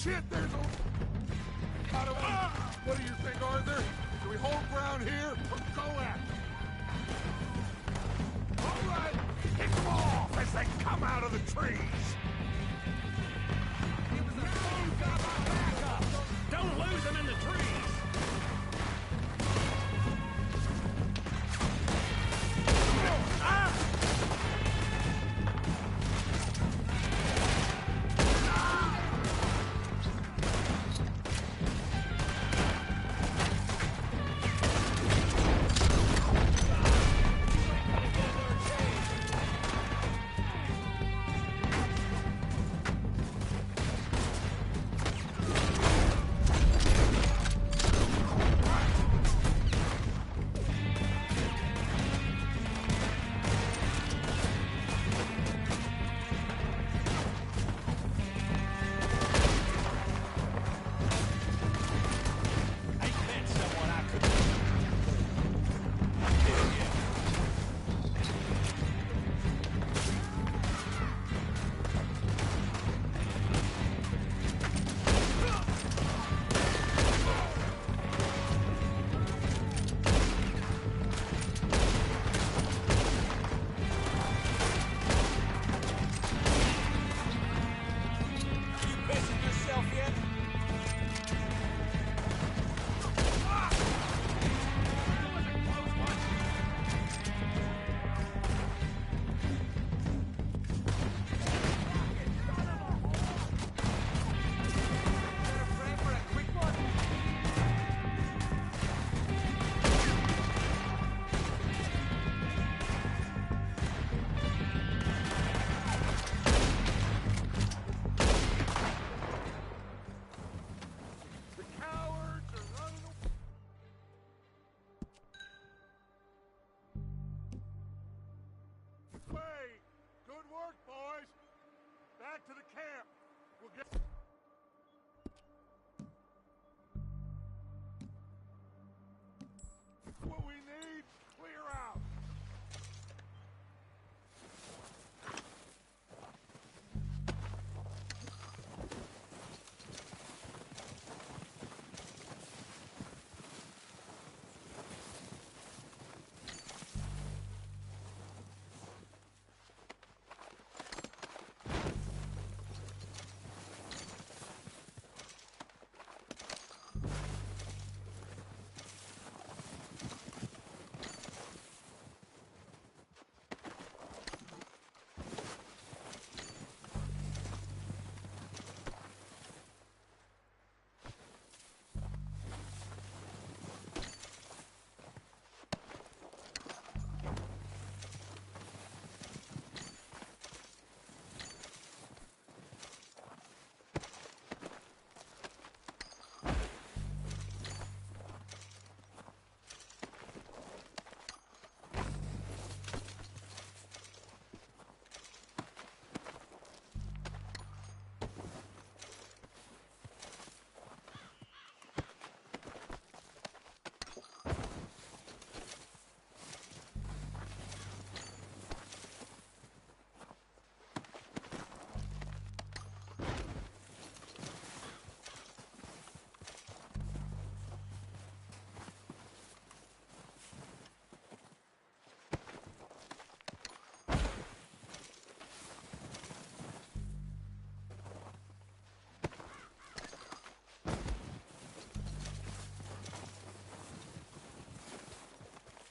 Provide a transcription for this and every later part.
shit, there's a... What do you think, Arthur? Do we hold ground here or go at them? All right, kick them off as they come out of the trees. Don't lose them in the trees! Back to the camp. We'll get... What we need, clear out.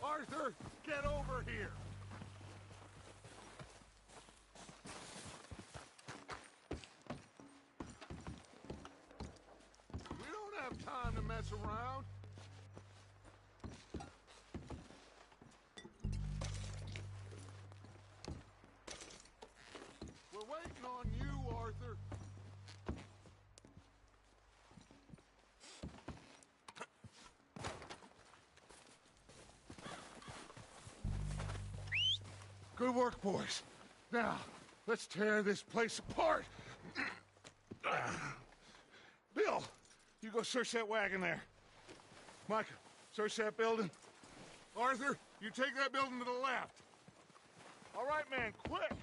Arthur, get over here! We don't have time to mess around. We're waiting on you, Arthur. Good work, boys. Now, let's tear this place apart. Bill, you go search that wagon there. Micah, search that building. Arthur, you take that building to the left. All right, man, quick.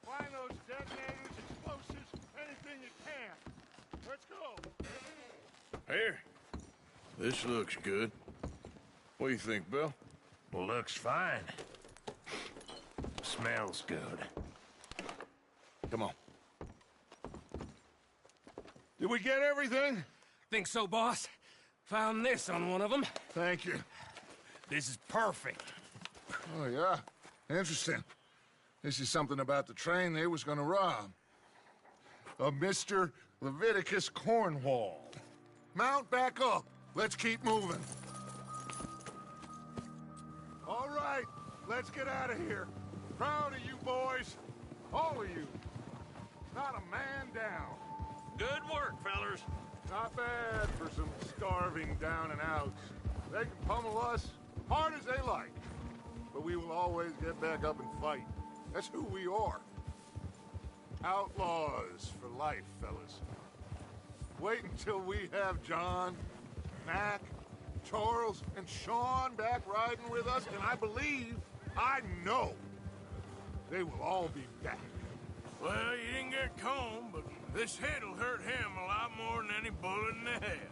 Find those detonators, explosives, anything you can. Let's go. Here. This looks good. What do you think, Bill? Looks fine. Smells good. Come on. Did we get everything? Think so, boss? Found this on one of them. Thank you. This is perfect. Oh, yeah? Interesting. This is something about the train they was gonna rob. A Mr. Leviticus Cornwall. Mount back up. Let's keep moving. All right, let's get out of here. Proud of you boys. All of you. Not a man down. Good work, fellers. Not bad for some starving down and outs. They can pummel us hard as they like. But we will always get back up and fight. That's who we are. Outlaws for life, fellas. Wait until we have John, Mac, Charles, and Sean back riding with us, and I know, they will all be back. Well, you didn't get Combe, but this hit'll hurt him a lot more than any bullet in the head.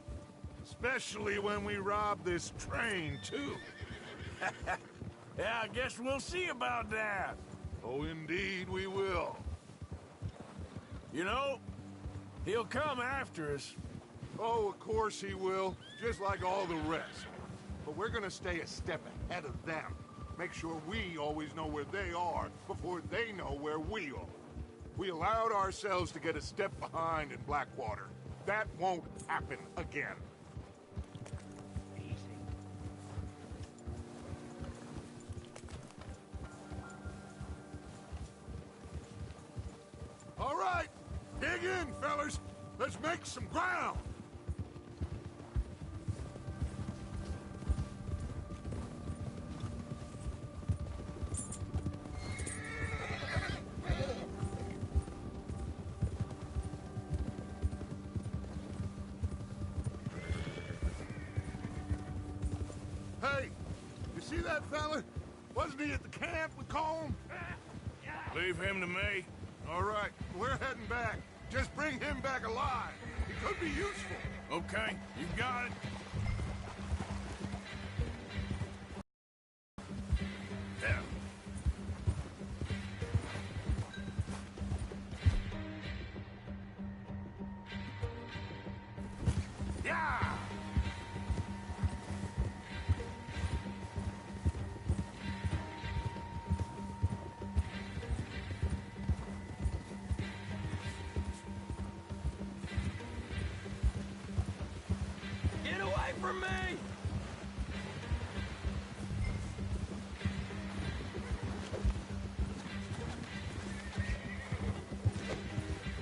Especially when we rob this train, too. Yeah, I guess we'll see about that. Oh, indeed we will. You know, he'll come after us. Oh, of course he will, just like all the rest. But we're gonna stay a step ahead of them. Make sure we always know where they are before they know where we are. We allowed ourselves to get a step behind in Blackwater. That won't happen again. All right, dig in, fellas. Let's make some ground. Hey, you see that fella? Wasn't he at the camp with Colm? Leave him to me. All right, we're heading back. Just bring him back alive. He could be useful. Okay, you got it. Yeah. Yeah! Get away from me!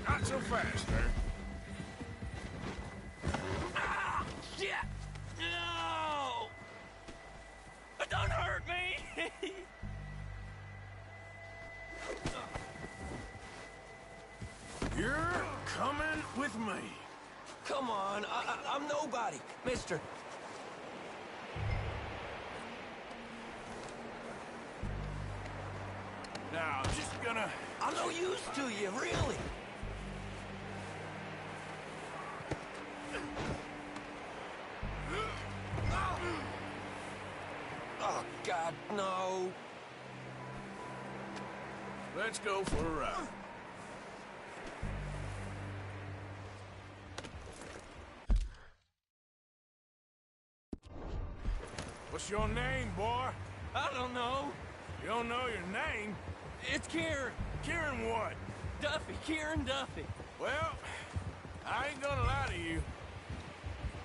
Not so fast, sir. Ah! Shit! No! Don't hurt me! You're coming with me. Come on, I'm nobody, mister. Now, just gonna... I'm no use to you, really. Oh, God, no. Let's go for a ride. What's your name, boy? I don't know. You don't know your name? It's Kieran. Kieran what? Duffy. Kieran Duffy. Well, I ain't gonna lie to you.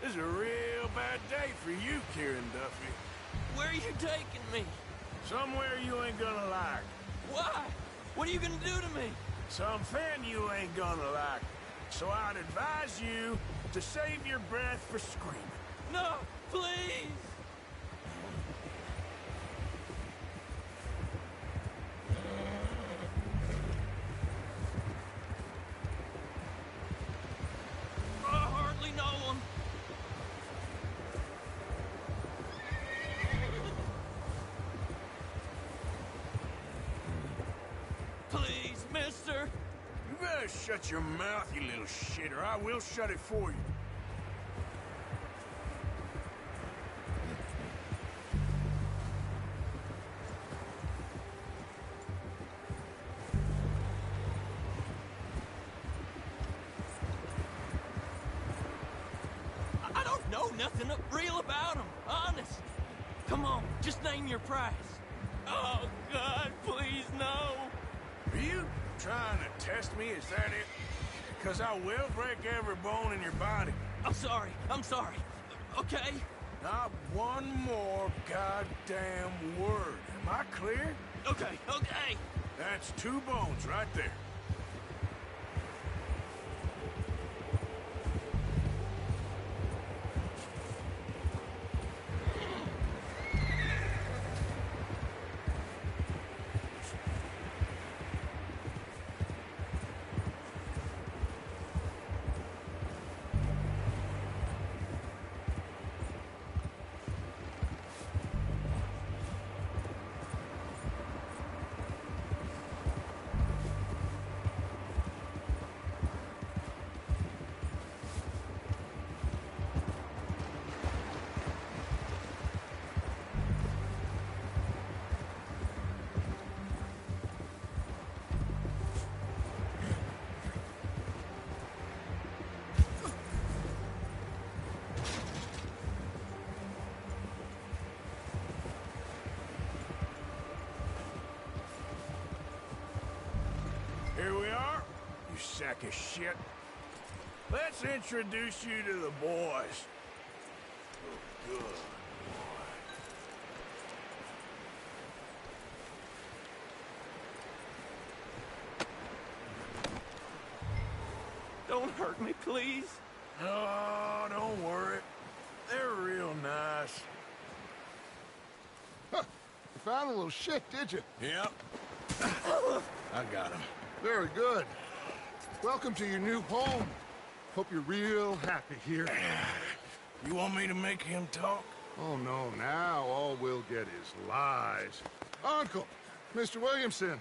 This is a real bad day for you, Kieran Duffy. Where are you taking me? Somewhere you ain't gonna like. Why? What are you gonna do to me? Something you ain't gonna like. So I'd advise you to save your breath for screaming. No, please! I hardly know him. Please, mister. You better better shut your mouth, you little shit, or I will shut it for you. I don't know nothing real about him, honest. Come on, just name your price. Oh, God, please, no. Are you trying to test me? Is that it? Because I will break every bone in your body. I'm sorry, okay? Not one more goddamn word. Am I clear? Okay. That's 2 bones right there. Here we are, you sack of shit. Let's introduce you to the boys. Oh, good Don't hurt me, please. boy. Oh, don't worry. They're real nice. Huh. You found a little shit, did you? Yep. I got him. Very good. Welcome to your new home. Hope you're real happy here. You want me to make him talk? Oh, no, now all we'll get is lies. Uncle, Mr. Williamson,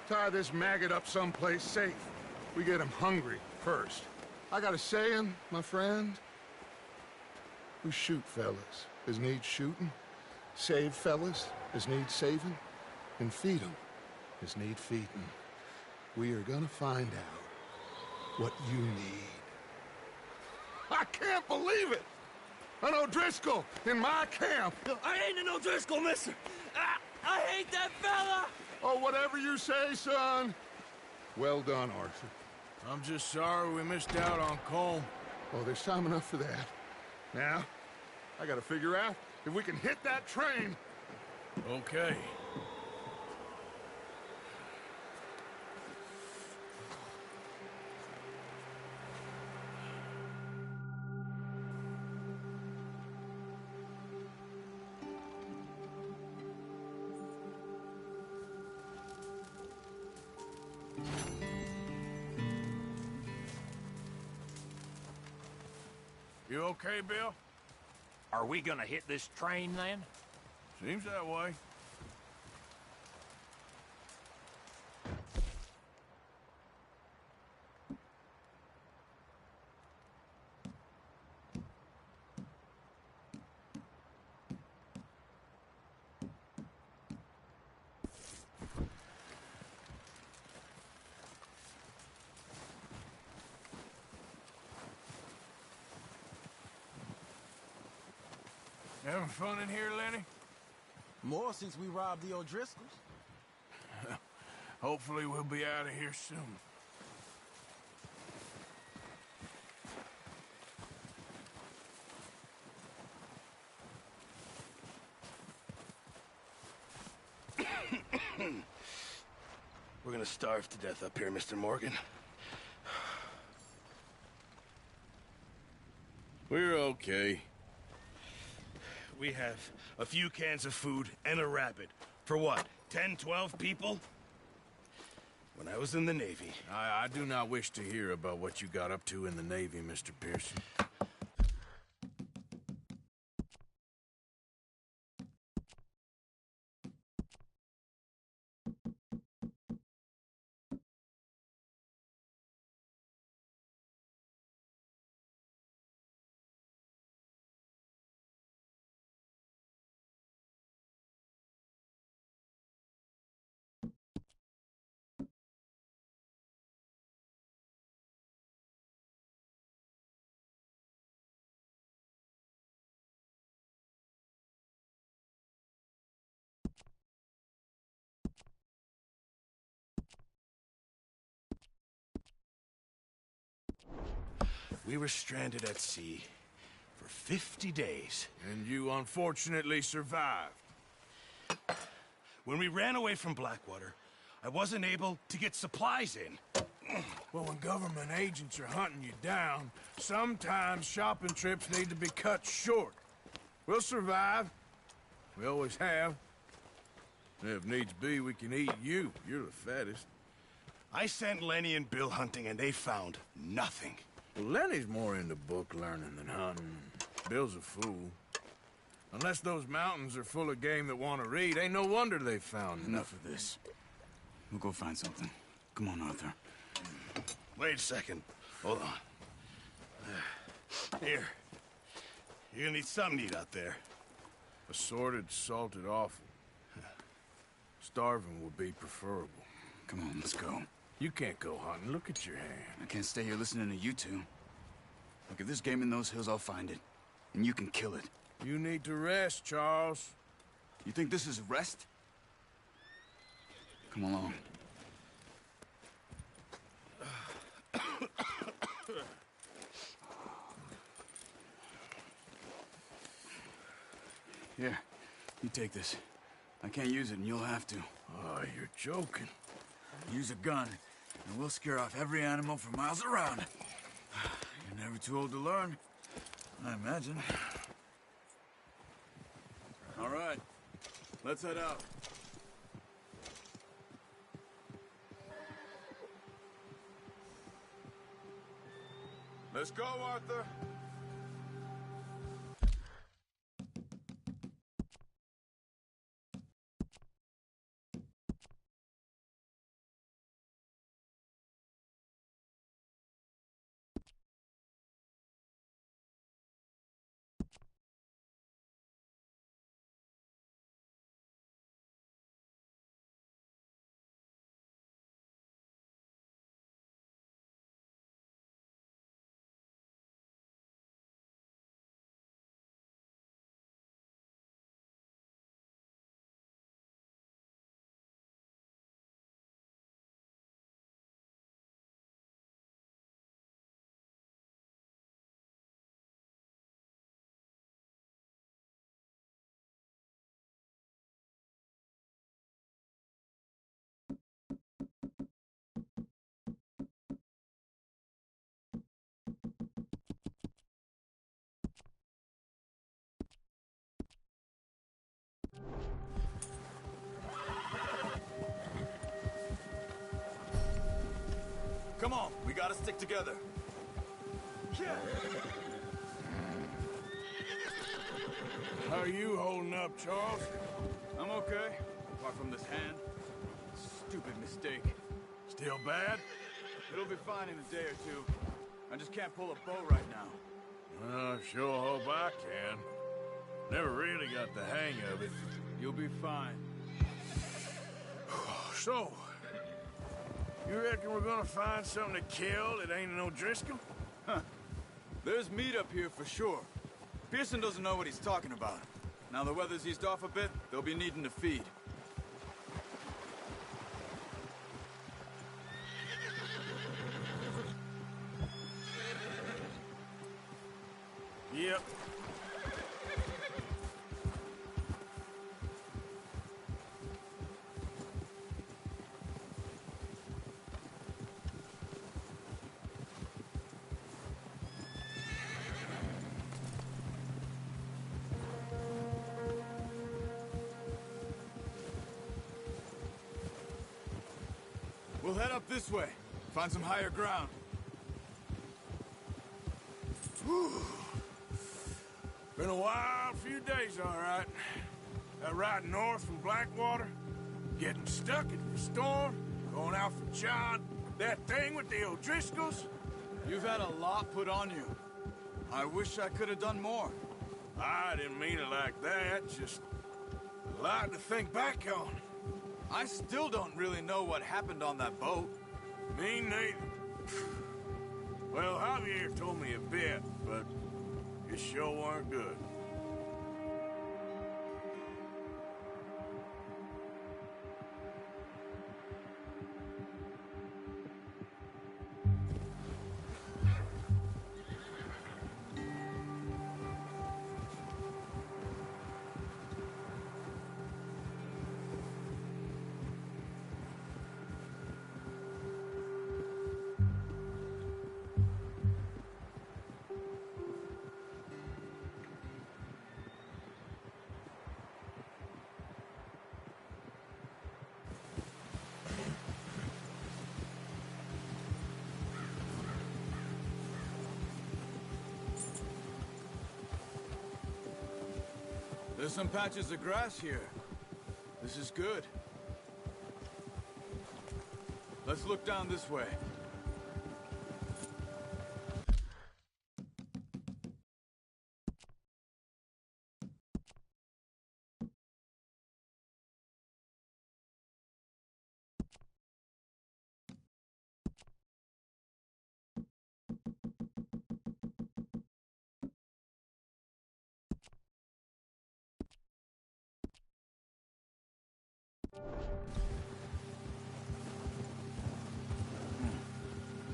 tie this maggot up someplace safe. We get him hungry first. I got a saying, my friend. We shoot fellas as need shooting, save fellas as need saving, and feed 'em as need feeding. We are gonna find out what you need. I can't believe it! An O'Driscoll in my camp! I ain't an O'Driscoll, mister. I hate that fella. Oh, whatever you say, son. Well done, Arthur. I'm just sorry we missed out on Colm. Oh, there's time enough for that. Now, I gotta figure out if we can hit that train. Okay. You okay, Bill? Are we gonna hit this train, then? Seems that way. Having fun in here, Lenny? More since we robbed the O'Driscolls. Hopefully we'll be out of here soon. We're gonna starve to death up here, Mr. Morgan. We're okay. We have a few cans of food and a rabbit. For what, 10, 12 people? When I was in the Navy... I do not wish to hear about what you got up to in the Navy, Mr. Pearson. We were stranded at sea for 50 days. And you unfortunately survived. When we ran away from Blackwater, I wasn't able to get supplies in. Well, when government agents are hunting you down, sometimes shopping trips need to be cut short. We'll survive. We always have. And if needs be, we can eat you. You're the fattest. I sent Lenny and Bill hunting, and they found nothing. Well, Lenny's more into book learning than hunting. Bill's a fool. Unless those mountains are full of game that want to read, ain't no wonder they found Enough of this. We'll go find something. Come on, Arthur. Wait a second. Hold on. Here. You're gonna need something to eat out there. Assorted, salted offal. Starving would be preferable. Come on, let's go. You can't go hunting. Look at your hand. I can't stay here listening to you two. Look, if there's game in those hills, I'll find it. And you can kill it. You need to rest, Charles. You think this is rest? Come along. Here, you take this. I can't use it, and you'll have to. Oh, you're joking. Use a gun, and we'll scare off every animal for miles around. You're never too old to learn, I imagine. All right, let's head out. Let's go, Arthur. Come on, we gotta stick together. How are you holding up, Charles? I'm okay, apart from this hand. Stupid mistake. Still bad? It'll be fine in a day or two. I just can't pull a bow right now. Well, I sure hope I can. Never really got the hang of it. You'll be fine. So, you reckon we're gonna find something to kill that ain't an O'Driscoll? Huh. There's meat up here for sure. Pearson doesn't know what he's talking about. Now the weather's eased off a bit, they'll be needing to feed. Yep. We'll head up this way. Find some higher ground. Whew. Been a wild few days, all right. That ride north from Blackwater, getting stuck in the storm, going out for John, that thing with the O'Driscolls. You've had a lot put on you. I wish I could have done more. I didn't mean it like that, just a lot to think back on. I still don't really know what happened on that boat. Me neither. Well, Javier told me a bit, but it sure weren't good. There's some patches of grass here. This is good. Let's look down this way.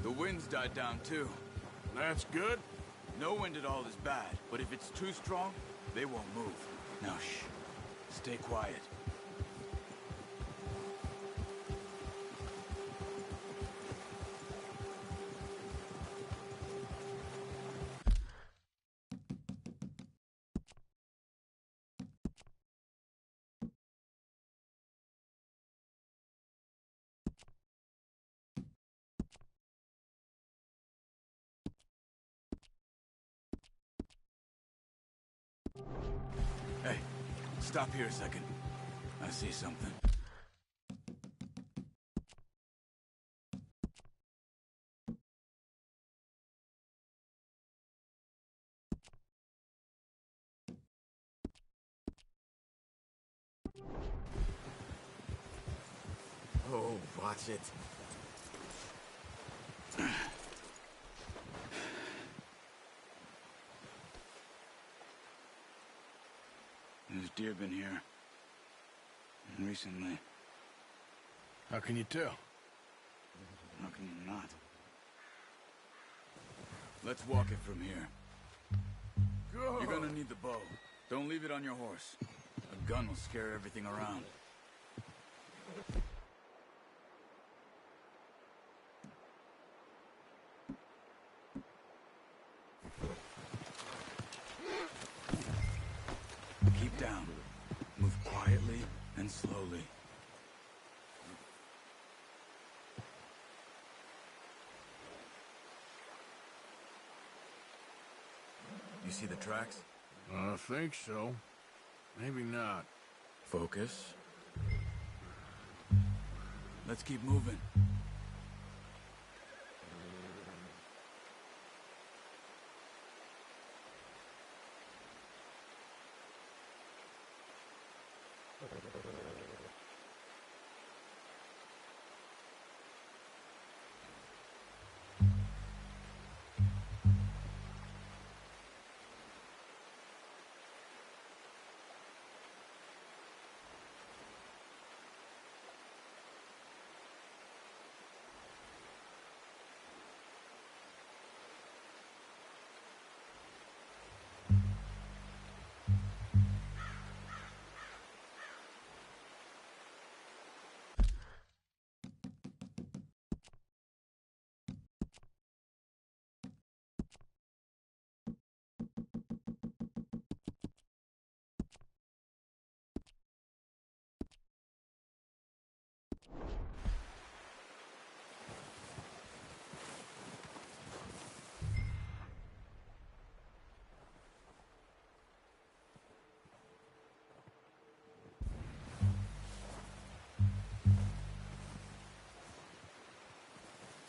The wind's died down too. That's good. No wind at all is bad, but if it's too strong, they won't move. Now shh. Stay quiet. Hey, stop here a second. I see something. Oh, watch it. There's deer been here. Recently. How can you tell? How can you not? Let's walk it from here. Go! You're gonna need the bow. Don't leave it on your horse. A gun will scare everything around. Keep down. Move quietly and slowly. You see the tracks? I think so. Maybe not. Focus. Let's keep moving.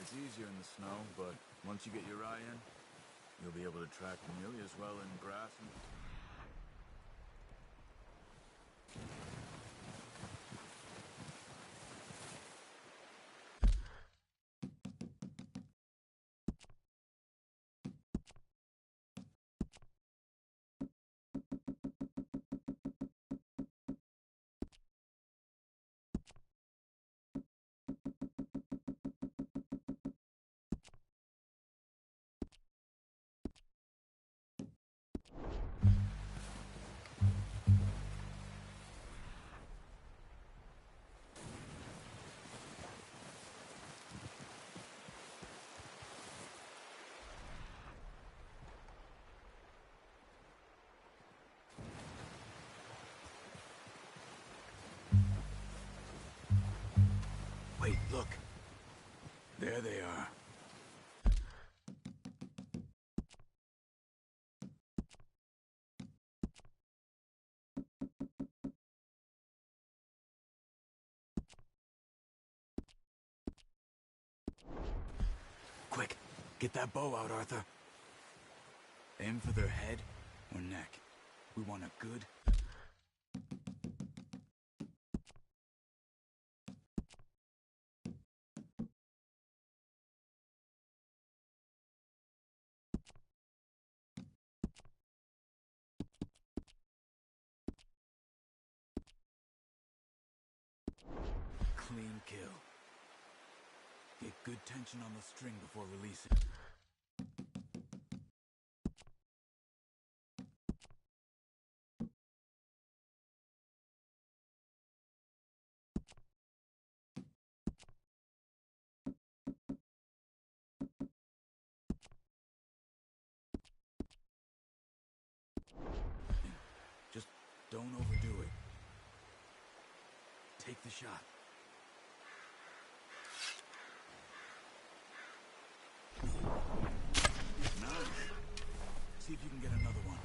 It's easier in the snow, but once you get your eye in, you'll be able to track nearly as well in grass and... Wait, look. There they are. Get that bow out, Arthur. Aim for their head or neck. We want a good... clean kill. Get good tension on the string before releasing. Just don't overdo it. Take the shot. Nice. See if you can get another one.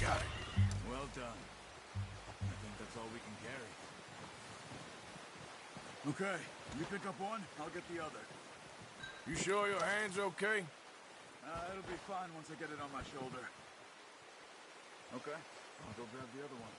Got it. Well done. I think that's all we can carry. Okay, you pick up one, I'll get the other. You sure your hand's okay? It'll be fine once I get it on my shoulder. Okay, I'll go grab the other one.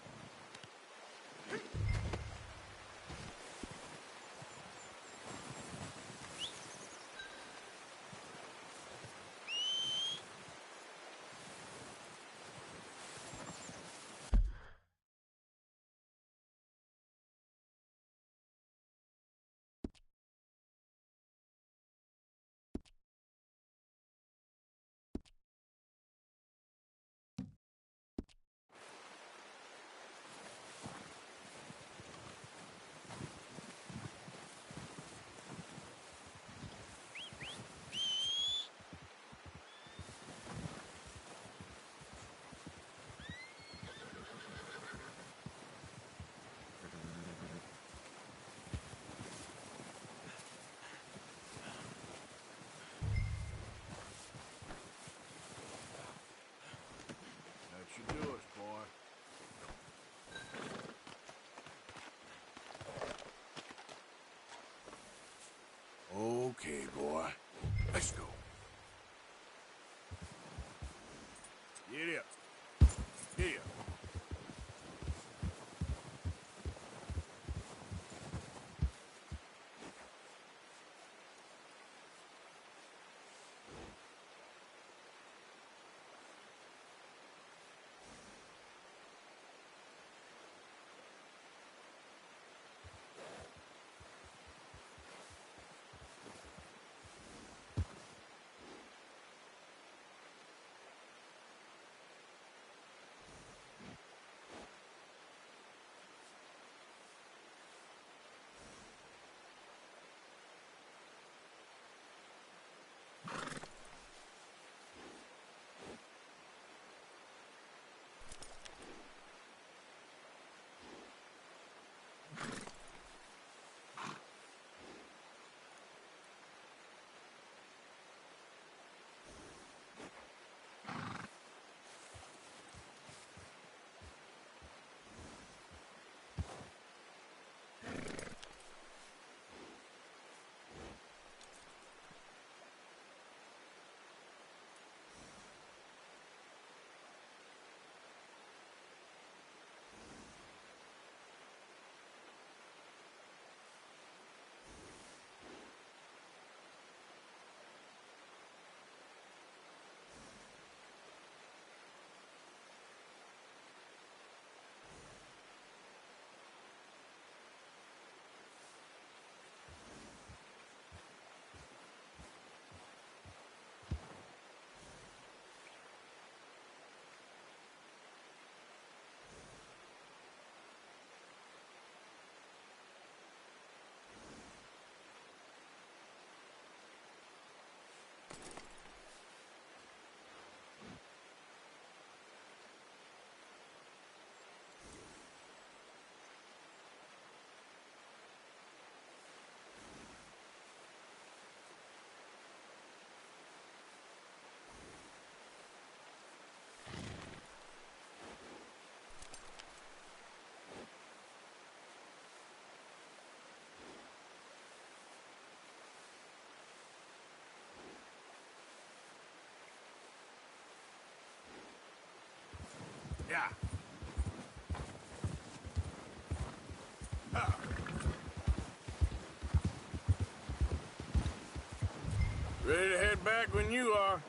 Ready to head back when you are.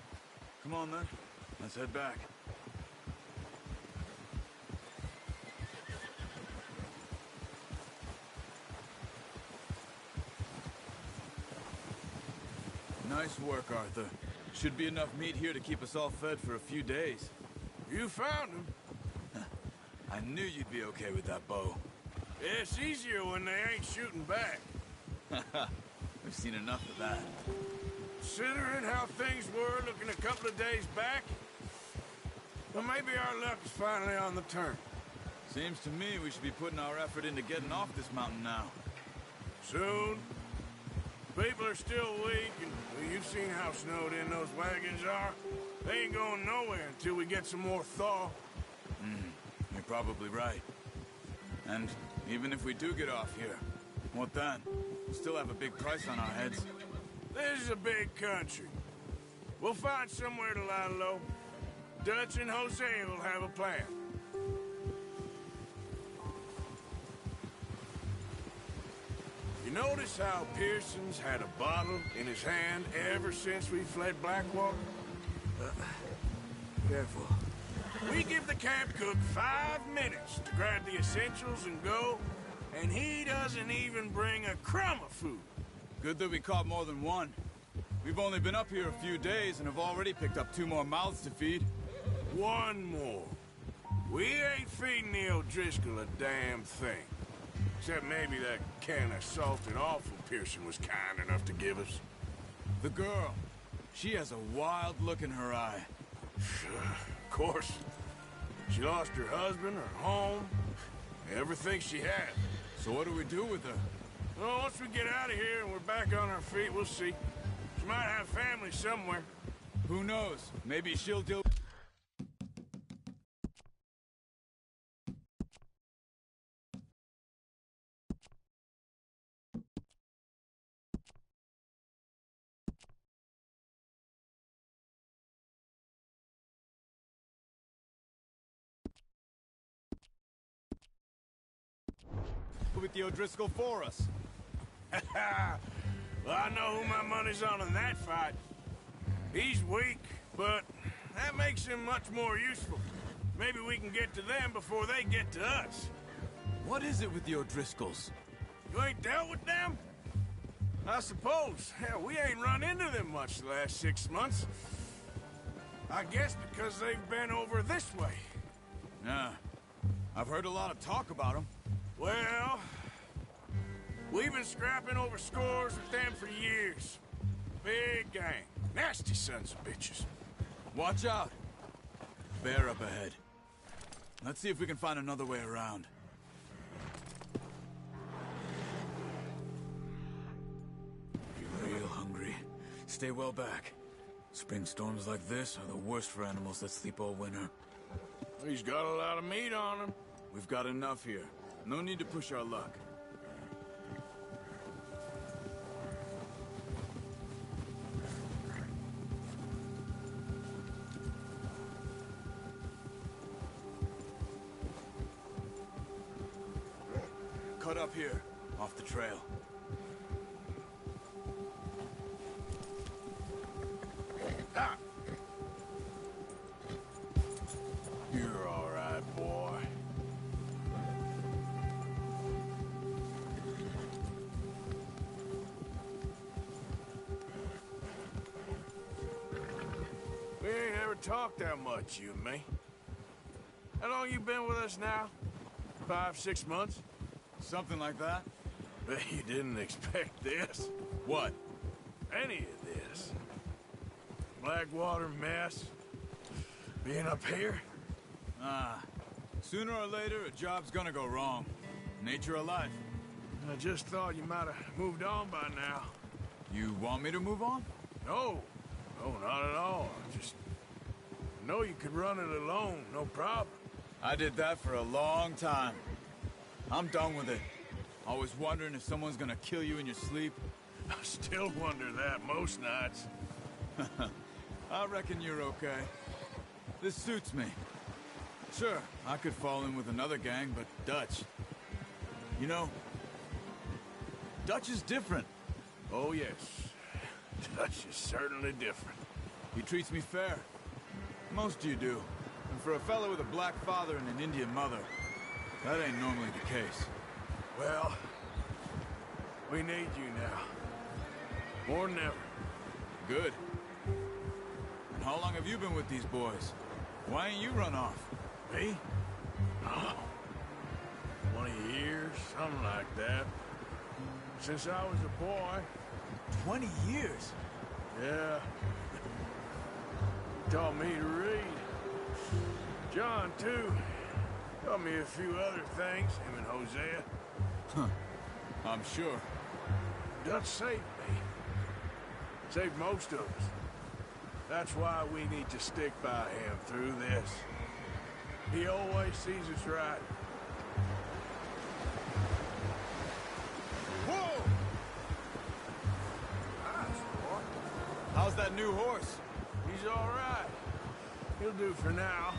Come on, then. Let's head back. Nice work, Arthur. Should be enough meat here to keep us all fed for a few days. You found him. I knew you'd be okay with that bow. It's easier when they ain't shooting back. We've seen enough of that. Considering how things were looking a couple of days back, well, maybe our luck is finally on the turn. Seems to me we should be putting our effort into getting off this mountain now. Soon. People are still weak, and well, you've seen how snowed in those wagons are. They ain't going nowhere until we get some more thaw. You're probably right. And even if we do get off here, what then? We'll still have a big price on our heads. This is a big country. We'll find somewhere to lie low. Dutch and Jose will have a plan. You notice how Pearson's had a bottle in his hand ever since we fled Blackwater? Careful. We give the camp cook 5 minutes to grab the essentials and go, and he doesn't even bring a crumb of food. Good that we caught more than one. We've only been up here a few days and have already picked up 2 more mouths to feed. One more. We ain't feeding the O'Driscoll a damn thing. Except maybe that can of salted offal Pearson was kind enough to give us. The girl. She has a wild look in her eye. Of course. She lost her husband, her home, everything she had. So what do we do with her? Well, once we get out of here and we're back on our feet, we'll see. She might have family somewhere. Who knows? Maybe she'll deal... with the O'Driscoll for us. Well, I know who my money's on in that fight. He's weak, but that makes him much more useful. Maybe we can get to them before they get to us. What is it with the O'Driscolls? You ain't dealt with them? I suppose. Hell, we ain't run into them much the last 6 months. I guess because they've been over this way. Yeah. I've heard a lot of talk about them. Well, we've been scrapping over scores with them for years. Big gang. Nasty sons of bitches. Watch out. Bear up ahead. Let's see if we can find another way around. If you're real hungry, stay well back. Spring storms like this are the worst for animals that sleep all winter. He's got a lot of meat on him. We've got enough here. No need to push our luck. Cut up here, off the trail. Ah! You're all right, boy. We ain't ever talked that much, you and me. How long you been with us now? 5, 6 months? Something like that? Bet you didn't expect this. What? Any of this. Blackwater mess. Being up here. Sooner or later, a job's gonna go wrong. Nature of life. I just thought you might have moved on by now. You want me to move on? No. No, not at all. I just know you could run it alone, no problem. I did that for a long time. I'm done with it. Always wondering if someone's gonna kill you in your sleep. I still wonder that most nights. I reckon you're okay. This suits me. Sure, I could fall in with another gang, but Dutch. You know, Dutch is different. Oh, yes. Dutch is certainly different. He treats me fair. Most of you do. And for a fellow with a black father and an Indian mother, that ain't normally the case. Well, we need you now. More than ever. Good. And how long have you been with these boys? Why ain't you run off? Me? Oh, 20 years, something like that. Since I was a boy. 20 years? Yeah. Taught me to read. John, too. Taught me a few other things, him and Hosea. Huh. I'm sure. Dutch saved me. Saved most of us. That's why we need to stick by him through this. He always sees us right. Whoa! How's that new horse? He's all right. He'll do for now.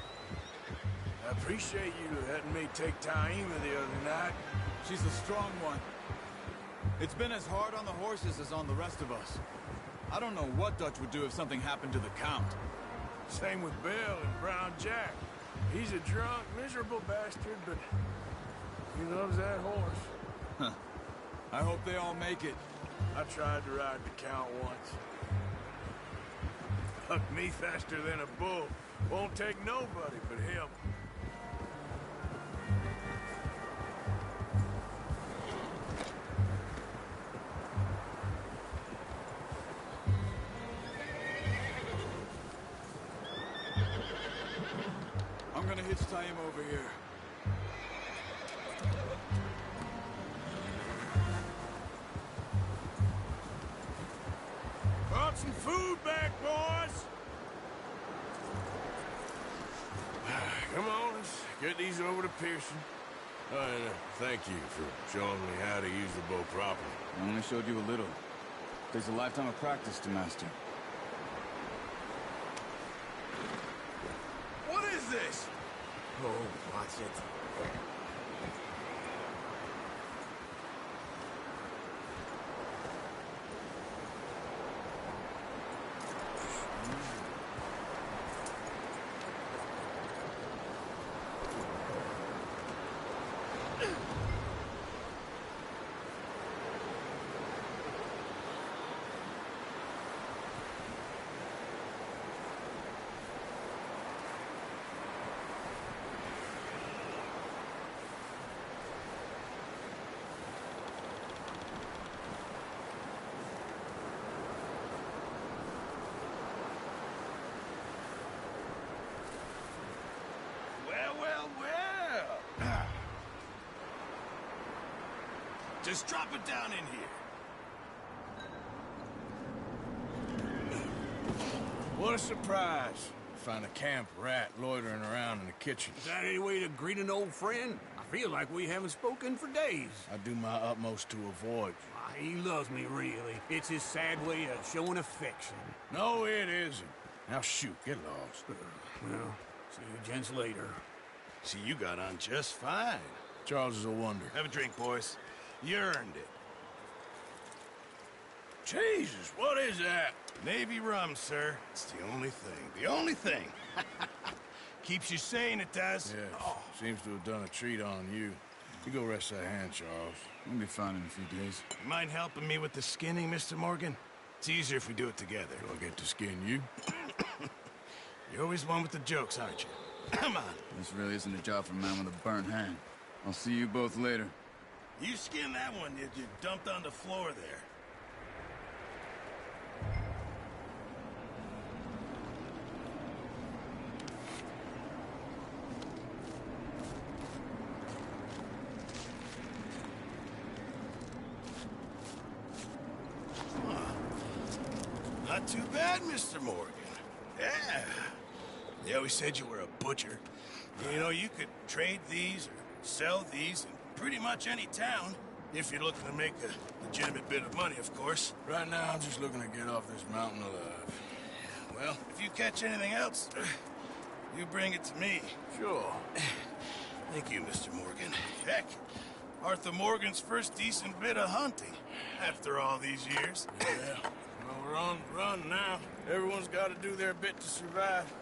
I appreciate you letting me take Taima the other night. She's a strong one. It's been as hard on the horses as on the rest of us. I don't know what Dutch would do if something happened to the Count. Same with Bill and Brown Jack. He's a drunk, miserable bastard, but he loves that horse. Huh. I hope they all make it. I tried to ride the Count once. Hucked me faster than a bull. Won't take nobody but him. I'm gonna hitch tie him over here. Brought some food back, boys! Come on, let's get these over to Pearson. And thank you for showing me how to use the bow properly. I only showed you a little. There's a lifetime of practice to master. What is this? Oh, watch it. Just drop it down in here. What a surprise. Find a camp rat loitering around in the kitchen. Is that any way to greet an old friend? I feel like we haven't spoken for days. I do my utmost to avoid you. He loves me, really. It's his sad way of showing affection. No, it isn't. Now shoot, get lost. Well, see you gents later. See, you got on just fine. Charles is a wonder. Have a drink, boys. You earned it. Jesus, what is that? Navy rum, sir. It's the only thing. The only thing. Keeps you sane, it does. Yes, Oh. seems to have done a treat on you. You go rest that hand, Charles. We'll be fine in a few days. You mind helping me with the skinning, Mr. Morgan? It's easier if we do it together. Do I get to skin you? You're always one with the jokes, aren't you? Come on. This really isn't a job for a man with a burnt hand. I'll see you both later. You skinned that one you dumped on the floor there. Not too bad, Mr. Morgan. Yeah. They always said you were a butcher. You know, you could trade these or sell these in pretty much any town, if you're looking to make a legitimate bit of money, of course. Right now, I'm just looking to get off this mountain alive. Well, if you catch anything else, you bring it to me. Sure. Thank you, Mr. Morgan. Heck, Arthur Morgan's first decent bit of hunting after all these years. Yeah, well, we're on the run now. Everyone's got to do their bit to survive.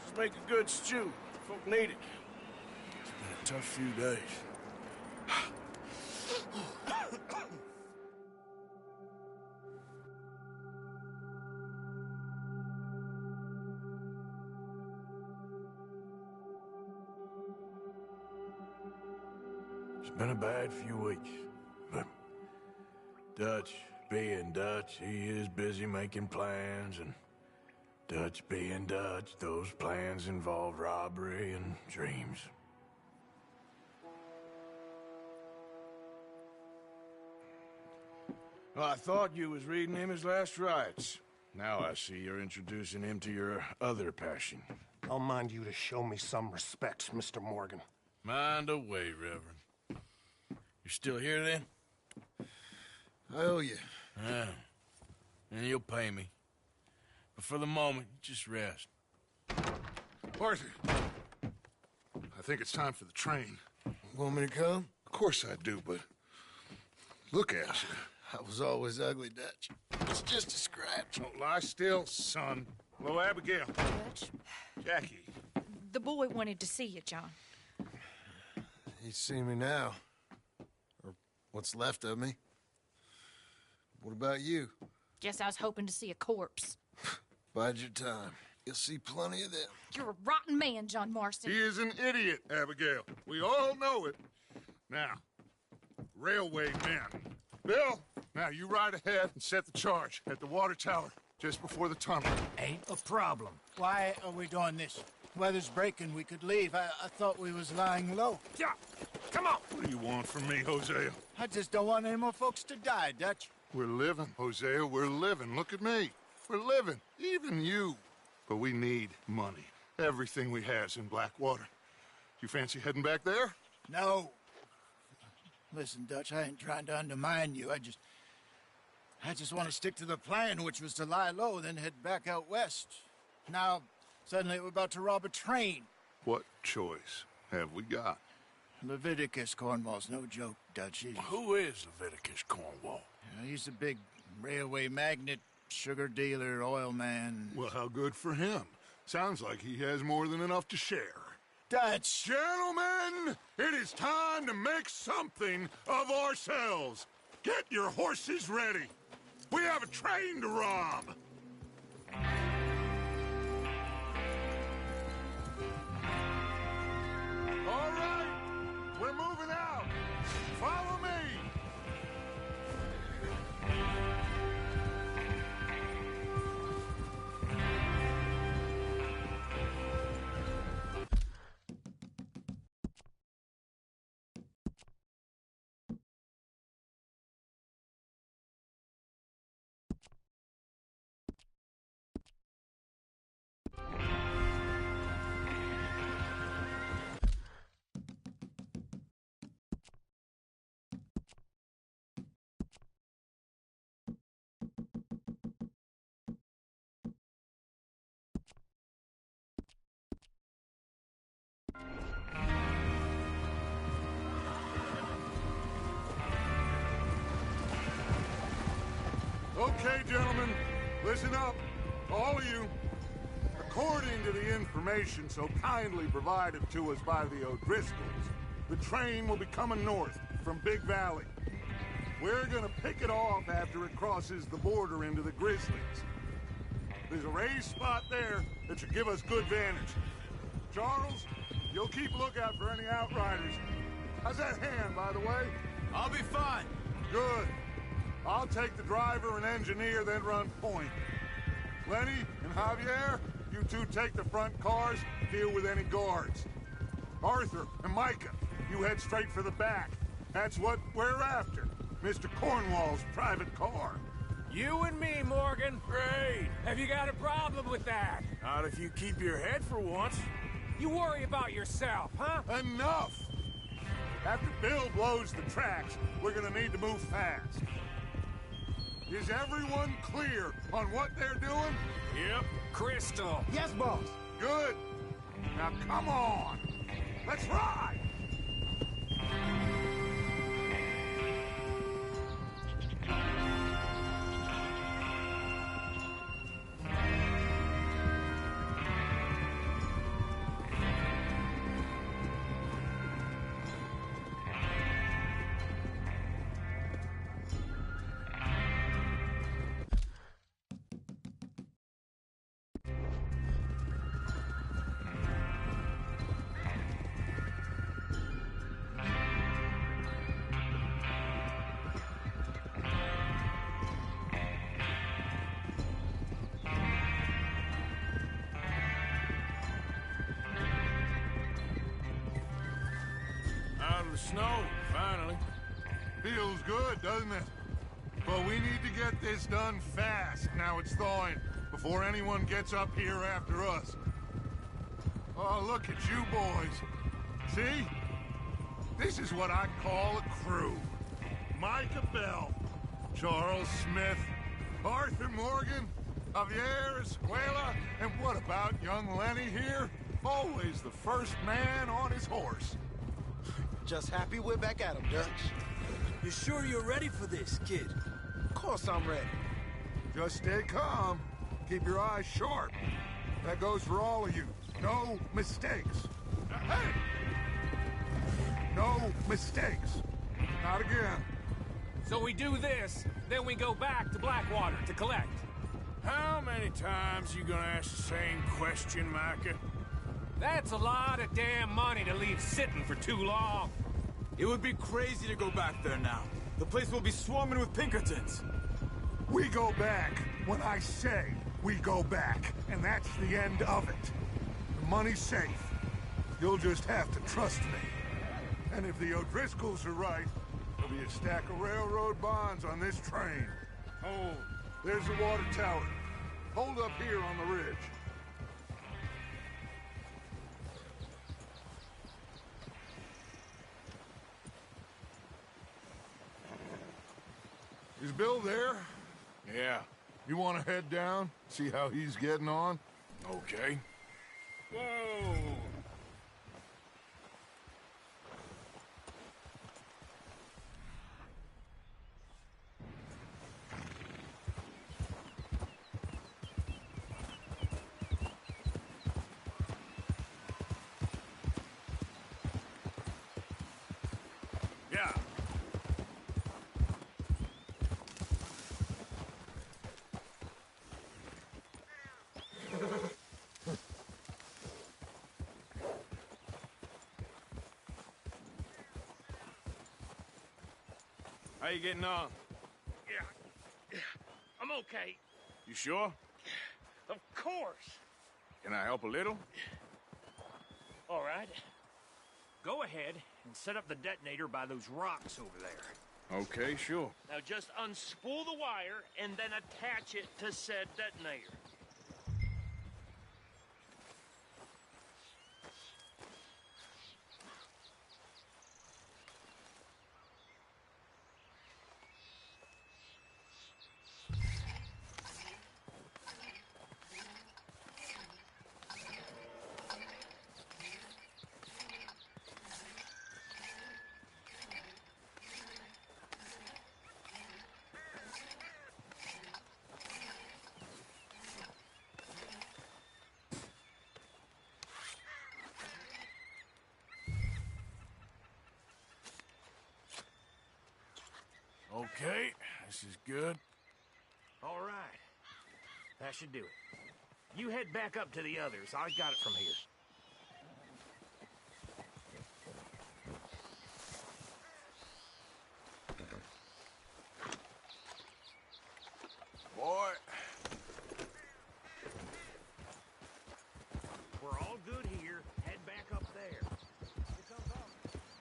Just make a good stew. Folk need it. It's been a tough few days. It's been a bad few weeks, but Dutch being Dutch, he is busy making plans, and Dutch being Dutch, those plans involve robbery and dreams. Well, I thought you was reading him his last rites. Now I see you're introducing him to your other passion. I'll mind you to show me some respect, Mr. Morgan. Mind away, Reverend. You still here, then? I owe you. Yeah. And you'll pay me. But for the moment, just rest. Arthur, I think it's time for the train. Want me to come? Of course I do, but look at you. I was always ugly, Dutch. It's just a scratch. Don't lie still, son. Hello, Abigail. Dutch, Jackie. the boy wanted to see you, John. He's seen me now. Or what's left of me. What about you? Guess I was hoping to see a corpse. Bide your time. You'll see plenty of them. You're a rotten man, John Marston. He is an idiot, Abigail. We all know it. Now, railway men. Bill, now you ride ahead and set the charge at the water tower just before the tunnel. Ain't a problem. Why are we doing this? Weather's breaking. We could leave. I thought we was lying low. Yeah, come on. What do you want from me, Hosea? I just don't want any more folks to die, Dutch. We're living, Hosea. We're living. Look at me. We're living. Even you. But we need money. Everything we has in Blackwater. You fancy heading back there? No. Listen, Dutch, I ain't trying to undermine you. I just want to stick to the plan, which was to lie low, then head back out west. Now, suddenly we're about to rob a train. What choice have we got? Leviticus Cornwall's no joke, Dutch. Who is Leviticus Cornwall? He's a big railway magnate, sugar dealer, oil man. Well, how good for him. Sounds like he has more than enough to share. Dutch! Gentlemen, it is time to make something of ourselves. Get your horses ready. We have a train to rob. All right, we're moving out. Follow me. Okay, gentlemen, listen up, all of you. According to the information so kindly provided to us by the O'Driscolls, the train will be coming north from Big Valley. We're gonna pick it off after it crosses the border into the Grizzlies. There's a raised spot there that should give us good vantage. Charles, you'll keep a lookout for any outriders. How's that hand, by the way? I'll be fine. Good. I'll take the driver and engineer, then run point. Lenny and Javier, you two take the front cars, deal with any guards. Arthur and Micah, you head straight for the back. That's what we're after. Mr. Cornwall's private car. You and me, Morgan. Great. Have you got a problem with that? Not if you keep your head for once. You worry about yourself, huh? Enough! After Bill blows the tracks, we're gonna need to move fast. Is everyone clear on what they're doing? Yep. Crystal. Yes, boss. Good. Now come on. Let's ride! snow, finally. Feels good, doesn't it? But we need to get this done fast now it's thawing, before anyone gets up here after us. Oh, look at you boys. See? This is what I call a crew. Micah Bell, Charles Smith, Arthur Morgan, Javier Escuela, and what about young Lenny here? Always the first man on his horse. Just happy we're back at him, Dutch. You sure you're ready for this, kid? Of course I'm ready. Just stay calm. Keep your eyes sharp. That goes for all of you. No mistakes. Hey! No mistakes. Not again. So we do this, then we go back to Blackwater to collect. How many times you gonna ask the same question, Micah? That's a lot of damn money to leave sitting for too long. It would be crazy to go back there now. The place will be swarming with Pinkertons. We go back when I say we go back, and that's the end of it. The money's safe. You'll just have to trust me. And if the O'Driscolls are right, there'll be a stack of railroad bonds on this train. Oh, there's the water tower. Hold up here on the ridge. Is Bill there? Yeah. You want to head down, see how he's getting on? Okay. Whoa! Yeah. How you getting on? Yeah, I'm okay. You sure? Of course. Can I help a little? All right. Go ahead and set up the detonator by those rocks over there. Okay, sure. Now just unspool the wire and then attach it to said detonator. Okay, this is good. All right. That should do it. You head back up to the others. I got it from here. Boy. We're all good here. Head back up there. Here comes up.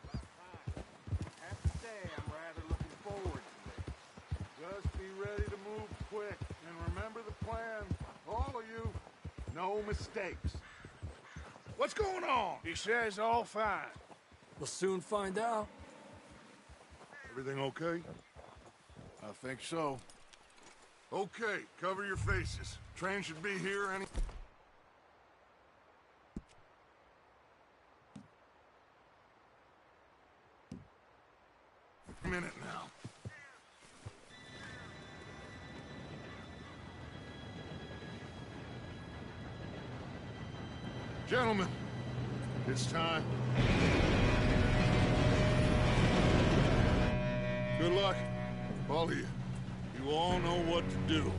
About time. I have to say, I'm rather looking forward to this. Just be ready to move quick, and remember the plan. All of you, no mistakes. What's going on? He says all fine. We'll soon find out. Everything okay? I think so. Okay, cover your faces. Train should be here any... minute now. Gentlemen, it's time. Good luck, all of you. You all know what to do.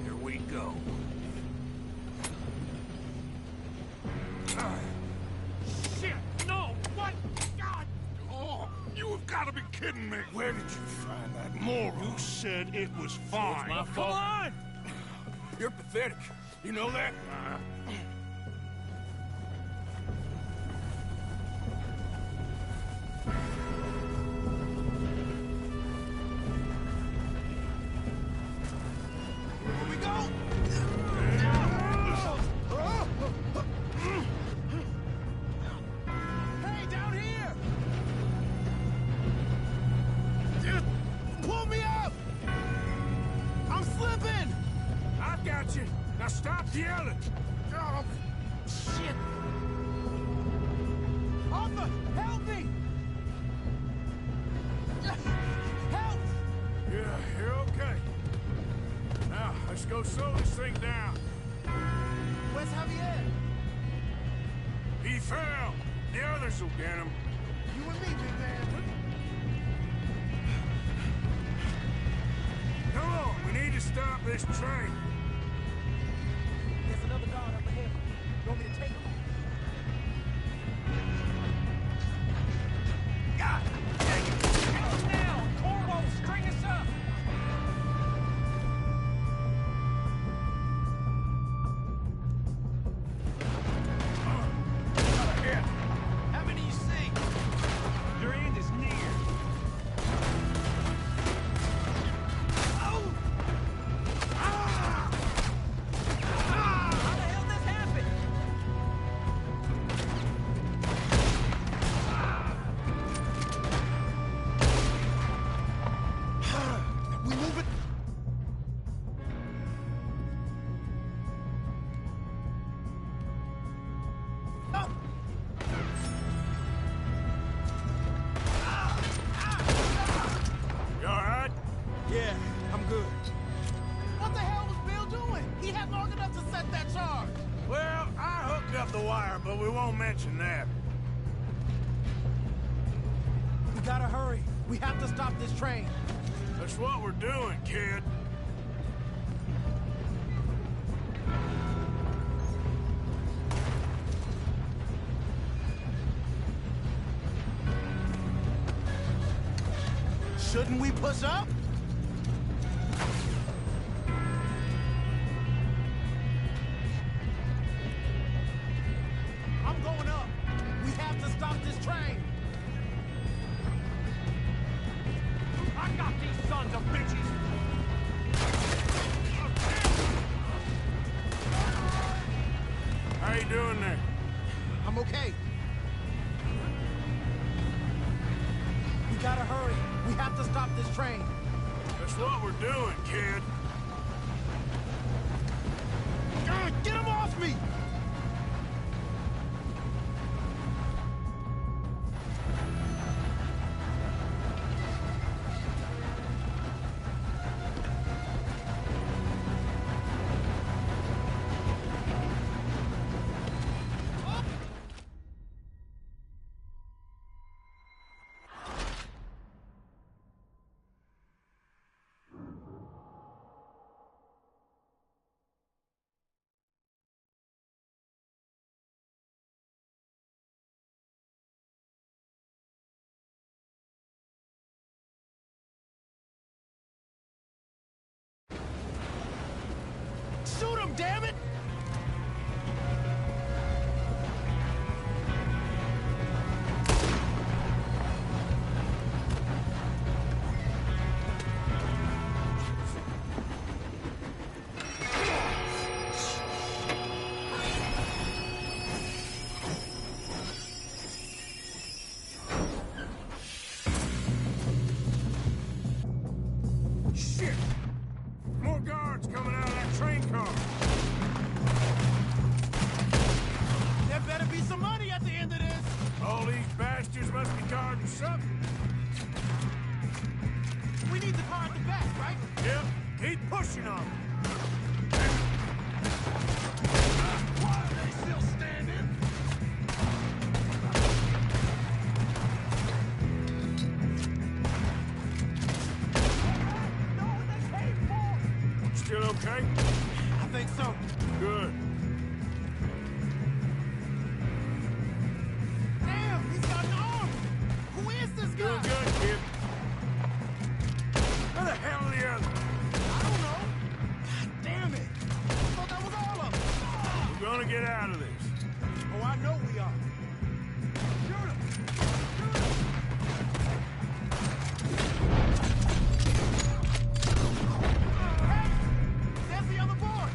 Here we go. Shit! No! What? God! Oh, you have got to be kidding me. Where did you find that moron? You said it was fine. My fault. Come on! You're pathetic. You know that? Here we go! Hey, down here! Pull me up! I'm slipping! I've got you. Now stop yelling. Oh, shit! Arthur, help me! Help! Yeah, you're okay. Now, let's go slow this thing down. Where's Javier? He fell. The others will get him. You and me, big man. Come on, we need to stop this train. There's another guard up ahead. You want me to take him? God! Dang it! Get him down! Corvo, string us up! How many you see? Your end is near. How the hell this happened? We move it. Up. You all right? Yeah, I'm good. What the hell was Bill doing? He had long enough to set that charge. Well, I hooked up the wire, but we won't mention that. We gotta hurry. We have to stop this train. That's what we're doing, kid. Shouldn't we push up? I'm going up. We have to stop this train. I got these sons of bitches! How you doing there? I'm okay. We gotta hurry. We have to stop this train. That's what we're doing, kid. Get him off me! Shoot him, damn it! Shit! More guards coming out of that train car. There better be some money at the end of this. All these bastards must be guarding something. We need the car at the back, right? Yep, keep pushing on them. Why are they still standing? Still okay? I think so. Good. Damn, he's got an arm. Who is this guy? Doing good, kid. Where the hell are the others? I don't know. God damn gonna get out of this. Oh, I know we are. Shoot him! There's the other boy!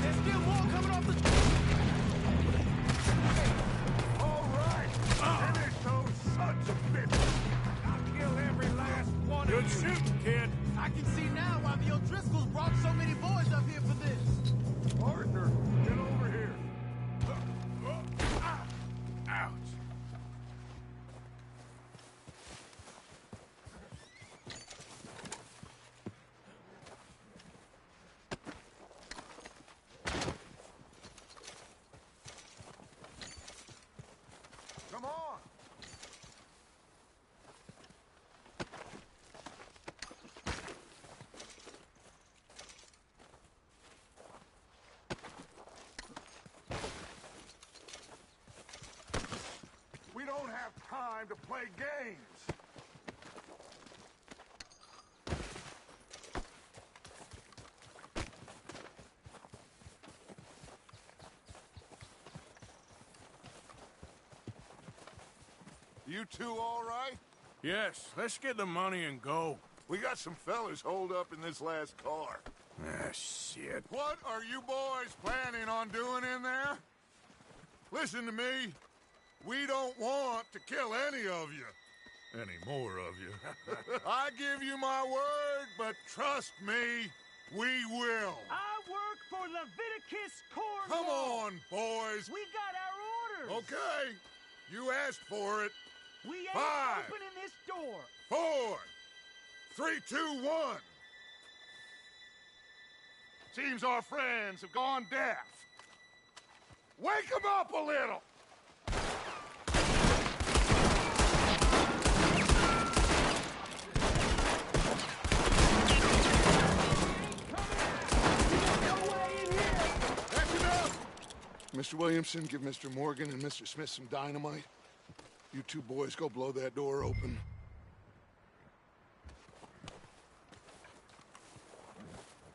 There's still more coming off the... All right! Finish those sons of bitches! I'll kill every last one Good of you. shooting, kid. I can see now why the O'Driscolls brought so many boys up here for this. Partner, get over here. Ouch. Come on! We don't have time to play games. You two all right? Yes, let's get the money and go. We got some fellas holed up in this last car. Ah, shit. What are you boys planning on doing in there? Listen to me. We don't want to kill any of you. Any more of you. I give you my word, but trust me, we will. I work for Leviticus Cornwall. Come on, boys. We got our orders. Okay. You asked for it. We ain't 5, opening this door. 4, 3, 2, 1. Seems our friends have gone deaf. Wake them up a little. That's enough. Mr. Williamson, give Mr. Morgan and Mr. Smith some dynamite. You two boys go blow that door open.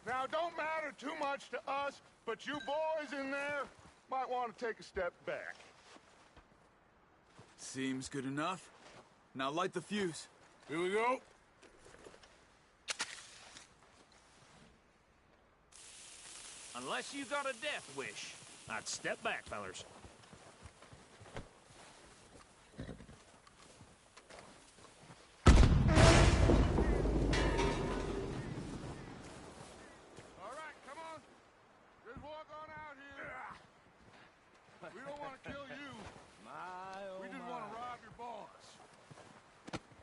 Now, don't matter too much to us, but you boys in there might want to take a step back. Seems good enough. Now light the fuse. Here we go. Unless you got a death wish, I'd step back, fellers. All right, come on. Just walk on out here. We don't want to kill you. We just want to rob your boss.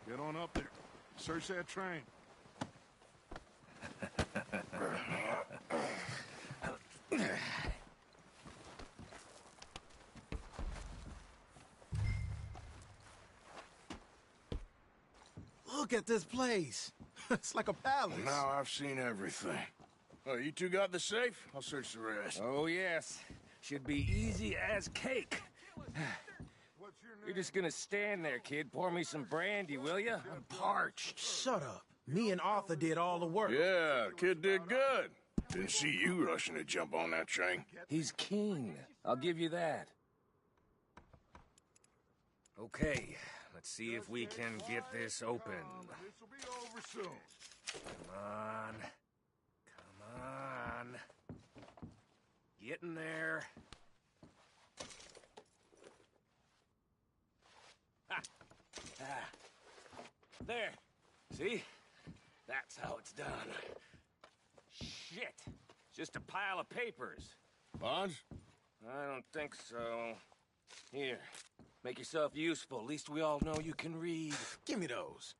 Get on up there. Search that train. Look at this place. It's like a palace. Now I've seen everything. Oh, you two got the safe? I'll search the rest. Oh, yes. Should be easy as cake. What's your name? You're just gonna stand there, kid. Pour me some brandy, will you? I'm parched. Shut up. Me and Arthur did all the work. Yeah, kid did good. Didn't see you rushing to jump on that train. He's keen. I'll give you that. Okay, let's see if we can get this open. This will be over soon. Come on. Come on. Get in there. Ha! Ah. There. See? That's how it's done. Shit. Just a pile of papers. Bonds? I don't think so. Here. Make yourself useful. At least we all know you can read. Give me those.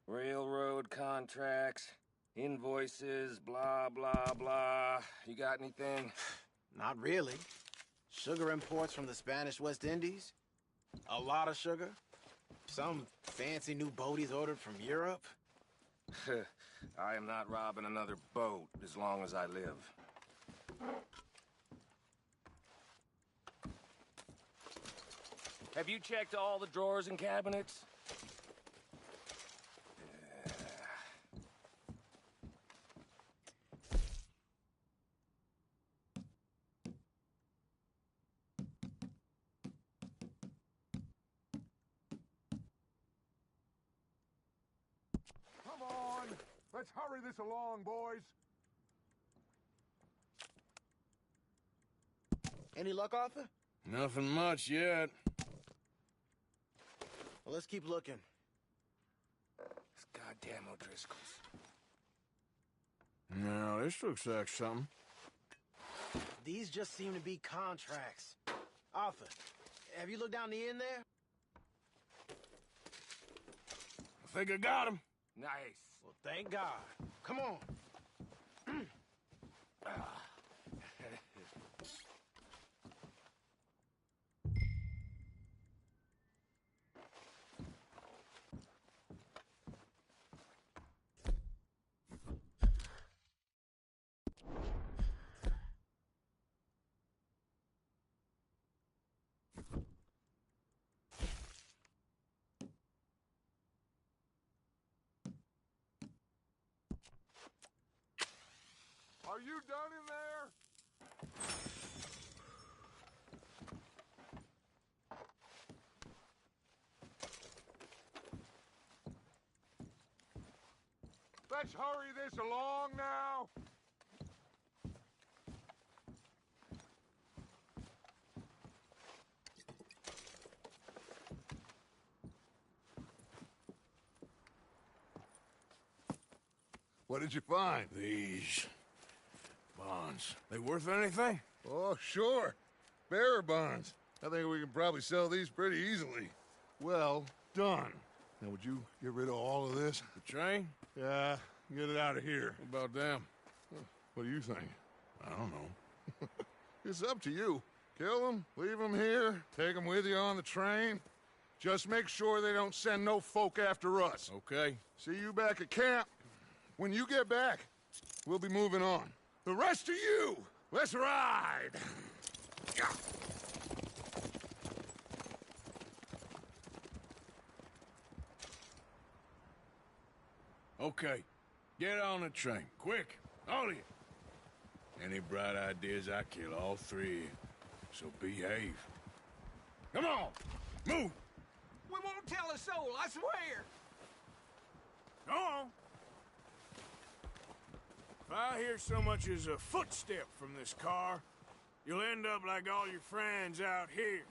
Railroad contracts, invoices, blah, blah, blah. You got anything? Not really. Sugar imports from the Spanish West Indies. A lot of sugar. Some fancy new boat he's ordered from Europe? I am not robbing another boat as long as I live. Have you checked all the drawers and cabinets? Come on! Let's hurry this along, boys! Any luck, Arthur? Nothing much yet. Well, let's keep looking. It's goddamn O'Driscoll's. No, this looks like something. These just seem to be contracts. Arthur, have you looked down the end there? I think I got him. Nice. Well, thank God. Come on. Are you done in there? Let's hurry this along now. What did you find? These bonds. They worth anything? Oh, sure. Bearer bonds. I think we can probably sell these pretty easily. Well done. Now, would you get rid of all of this? The train? Yeah, get it out of here. What about them? What do you think? I don't know. It's up to you. Kill them, leave them here, take them with you on the train. Just make sure they don't send no folk after us. Okay. See you back at camp. When you get back, we'll be moving on. The rest of you, let's ride! Okay. Get on the train. Quick. All of you. Any bright ideas, I kill all three of you. So behave. Come on! Move! We won't tell a soul, I swear! Go on! If I hear so much as a footstep from this car, you'll end up like all your friends out here.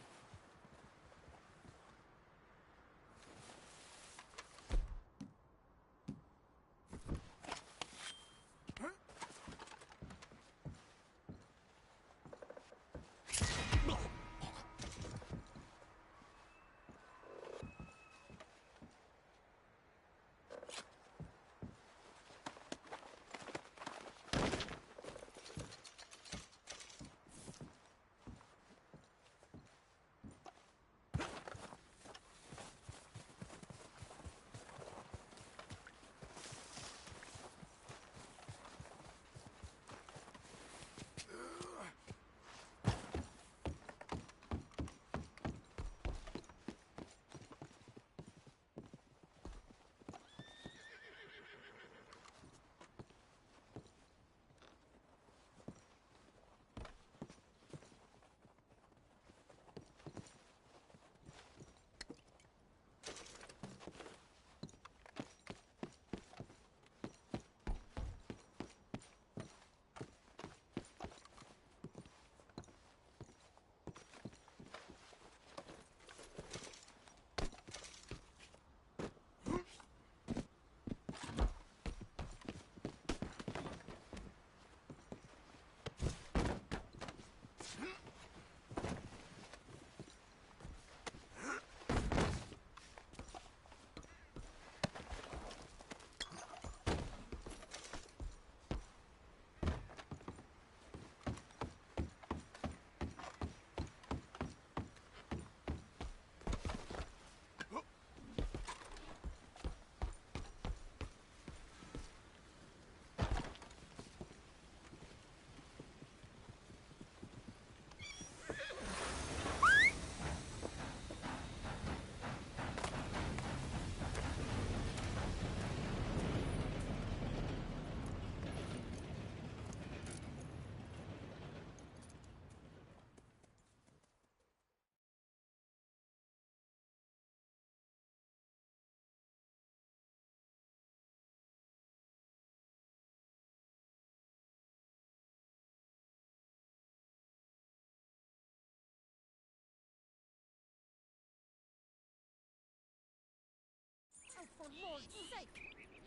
sake!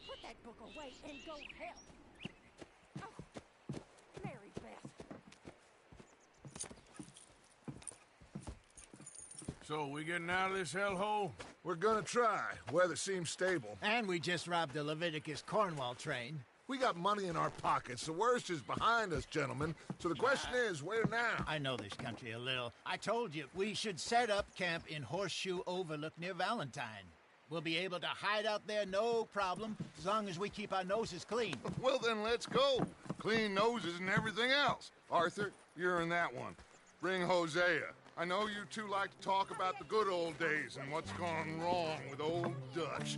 Put that book away and go help! Oh, Mary Beth. So, we getting out of this hellhole? We're gonna try. Weather seems stable. And we just robbed the Leviticus Cornwall train. We got money in our pockets. The worst is behind us, gentlemen. So the question is, where now? I know this country a little. I told you, we should set up camp in Horseshoe Overlook near Valentine. We'll be able to hide out there, no problem, as long as we keep our noses clean. Well, then let's go. Clean noses and everything else. Arthur, you're in that one. Bring Hosea. I know you two like to talk about the good old days and what's gone wrong with old Dutch.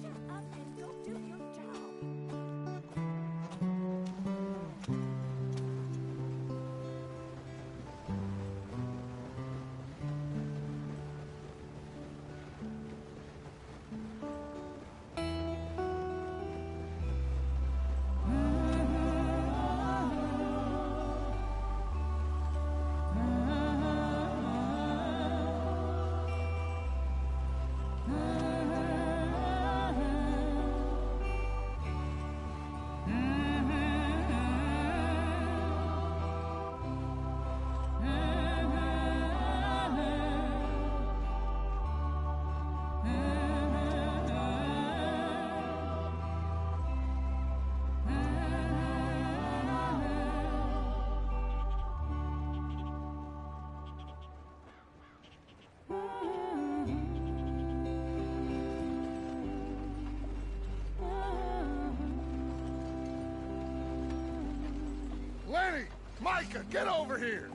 Lenny! Micah, get over here!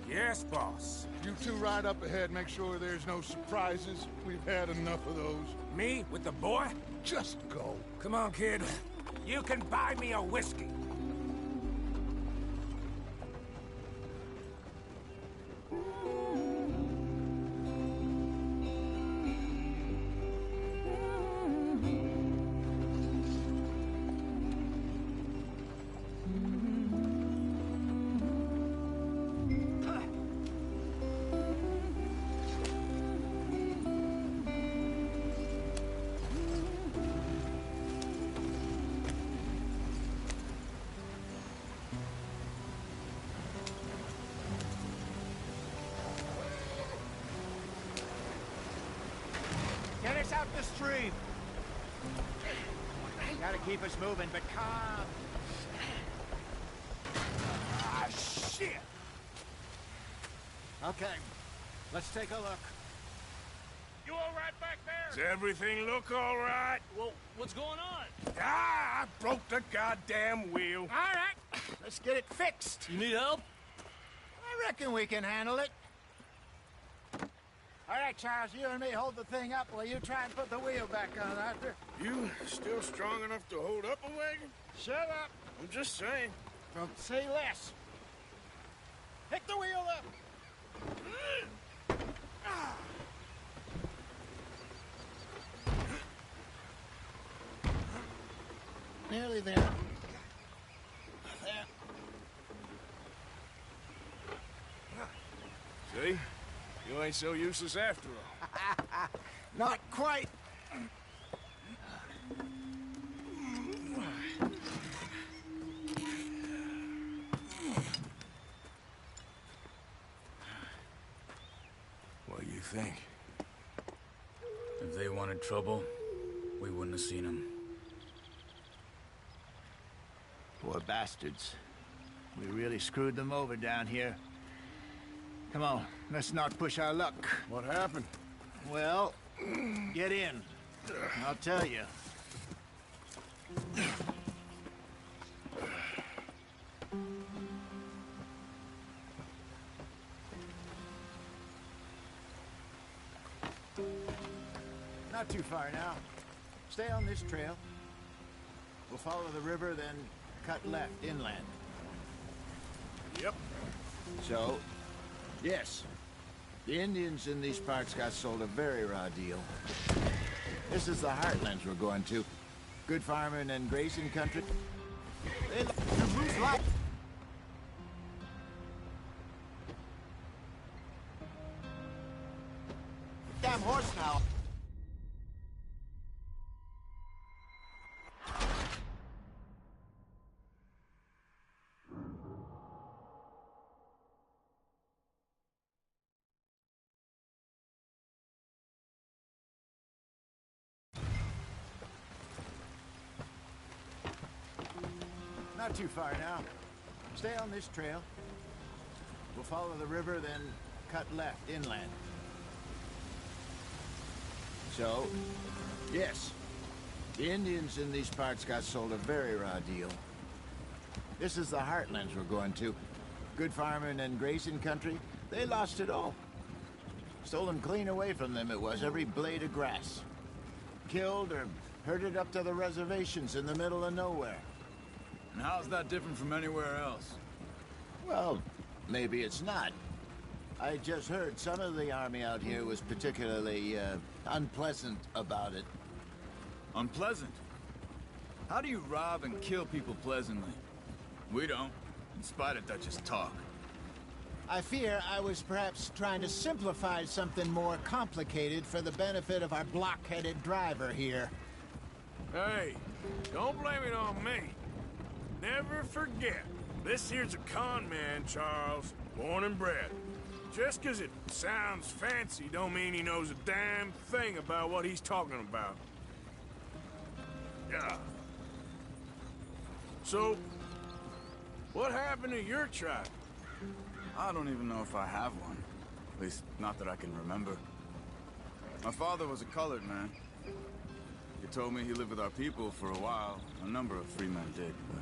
Yes, boss. You two ride up ahead, make sure there's no surprises. We've had enough of those. Me with the boy? Just go. Come on, kid. You can buy me a whiskey. Get us out the stream. Gotta keep us moving, but calm. Ah, shit! Okay, let's take a look. You all right back there? Does everything look all right? Well, what's going on? Ah, I broke the goddamn wheel. All right, let's get it fixed. You need help? I reckon we can handle it. All right, Charles, you and me hold the thing up while you try and put the wheel back on, Arthur. You still strong enough to hold up a wagon? Shut up. I'm just saying. Don't say less. Pick the wheel up. Nearly there. There. See? You ain't so useless after all. Not quite. What do you think? If they wanted trouble, we wouldn't have seen them. Poor bastards. We really screwed them over down here. Come on, let's not push our luck. What happened? Well, get in. I'll tell you. Not too far now. Stay on this trail. We'll follow the river, then cut left inland. Yep. So, yes, the Indians in these parts got sold a very raw deal. This is the heartlands we're going to. Good farming and grazing country. They like to lose life. Damn horse now. Not too far now. Stay on this trail. We'll follow the river, then cut left inland. So, yes, the Indians in these parts got sold a very raw deal. This is the heartlands we're going to. Good farming and grazing country, they lost it all. Stolen clean away from them it was, every blade of grass. Killed or herded up to the reservations in the middle of nowhere. And how's that different from anywhere else? Well, maybe it's not. I just heard some of the army out here was particularly, unpleasant about it. Unpleasant? How do you rob and kill people pleasantly? We don't, in spite of Dutch's talk. I fear I was perhaps trying to simplify something more complicated for the benefit of our block-headed driver here. Hey, don't blame it on me. Never forget, this here's a con man, Charles, born and bred. Just 'cause it sounds fancy don't mean he knows a damn thing about what he's talking about. Yeah. So, what happened to your tribe? I don't even know if I have one. At least, not that I can remember. My father was a colored man. He told me he lived with our people for a while. A number of free men did, but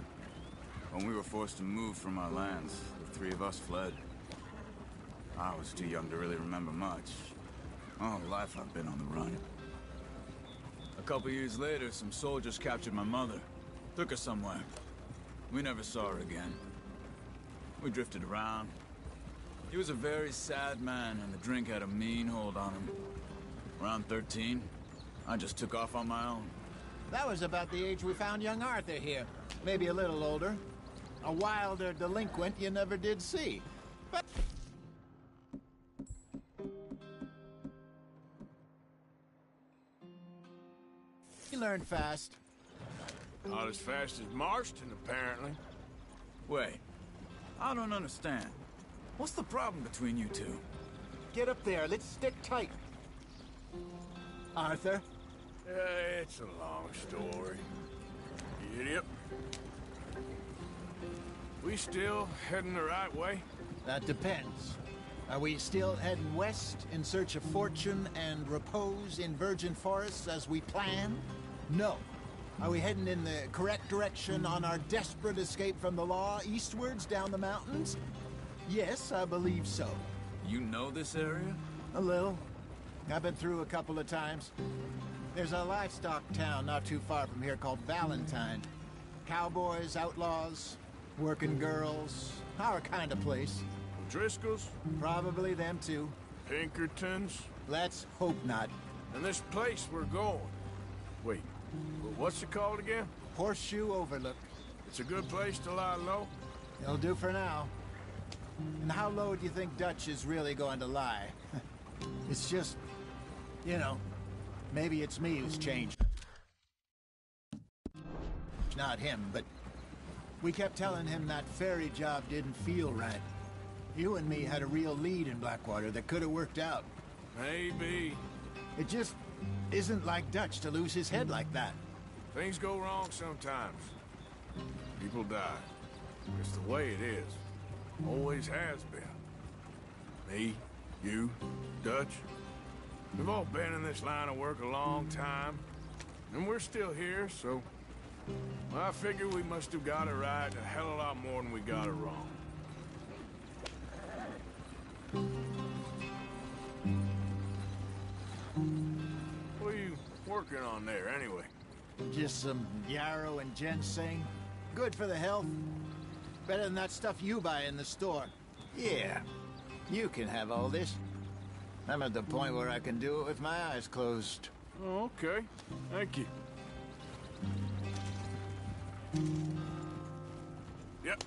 when we were forced to move from our lands, the three of us fled. I was too young to really remember much. My whole life I've been on the run. A couple years later, some soldiers captured my mother. Took her somewhere. We never saw her again. We drifted around. He was a very sad man, and the drink had a mean hold on him. Around 13, I just took off on my own. That was about the age we found young Arthur here. Maybe a little older. A wilder delinquent you never did see. But... he learned fast. Not as fast as Marston, apparently. Wait, I don't understand. What's the problem between you two? Get up there, let's stick tight. Arthur? It's a long story. Idiot. We still heading the right way? That depends. Are we still heading west in search of fortune and repose in virgin forests as we planned? No. Are we heading in the correct direction on our desperate escape from the law eastwards down the mountains? Yes, I believe so. You know this area? A little. I've been through a couple of times. There's a livestock town not too far from here called Valentine. Cowboys, outlaws, working girls, our kind of place. Driscoll's? Probably them too. Pinkertons? Let's hope not. And this place we're going. Wait, what's it called again? Horseshoe Overlook. It's a good place to lie low? It'll do for now. And how low do you think Dutch is really going to lie? It's just, you know, maybe it's me who's changed. Not him, but we kept telling him that ferry job didn't feel right. You and me had a real lead in Blackwater that could have worked out. Maybe. It just isn't like Dutch to lose his head like that. Things go wrong sometimes. People die. It's the way it is. Always has been. Me, you, Dutch. We've all been in this line of work a long time. And we're still here, so... well, I figure we must have got it right a hell of a lot more than we got it wrong. What are you working on there, anyway? Just some yarrow and ginseng. Good for the health. Better than that stuff you buy in the store. Yeah, you can have all this. I'm at the point where I can do it with my eyes closed. Oh, okay. Thank you. Yep.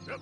Yep.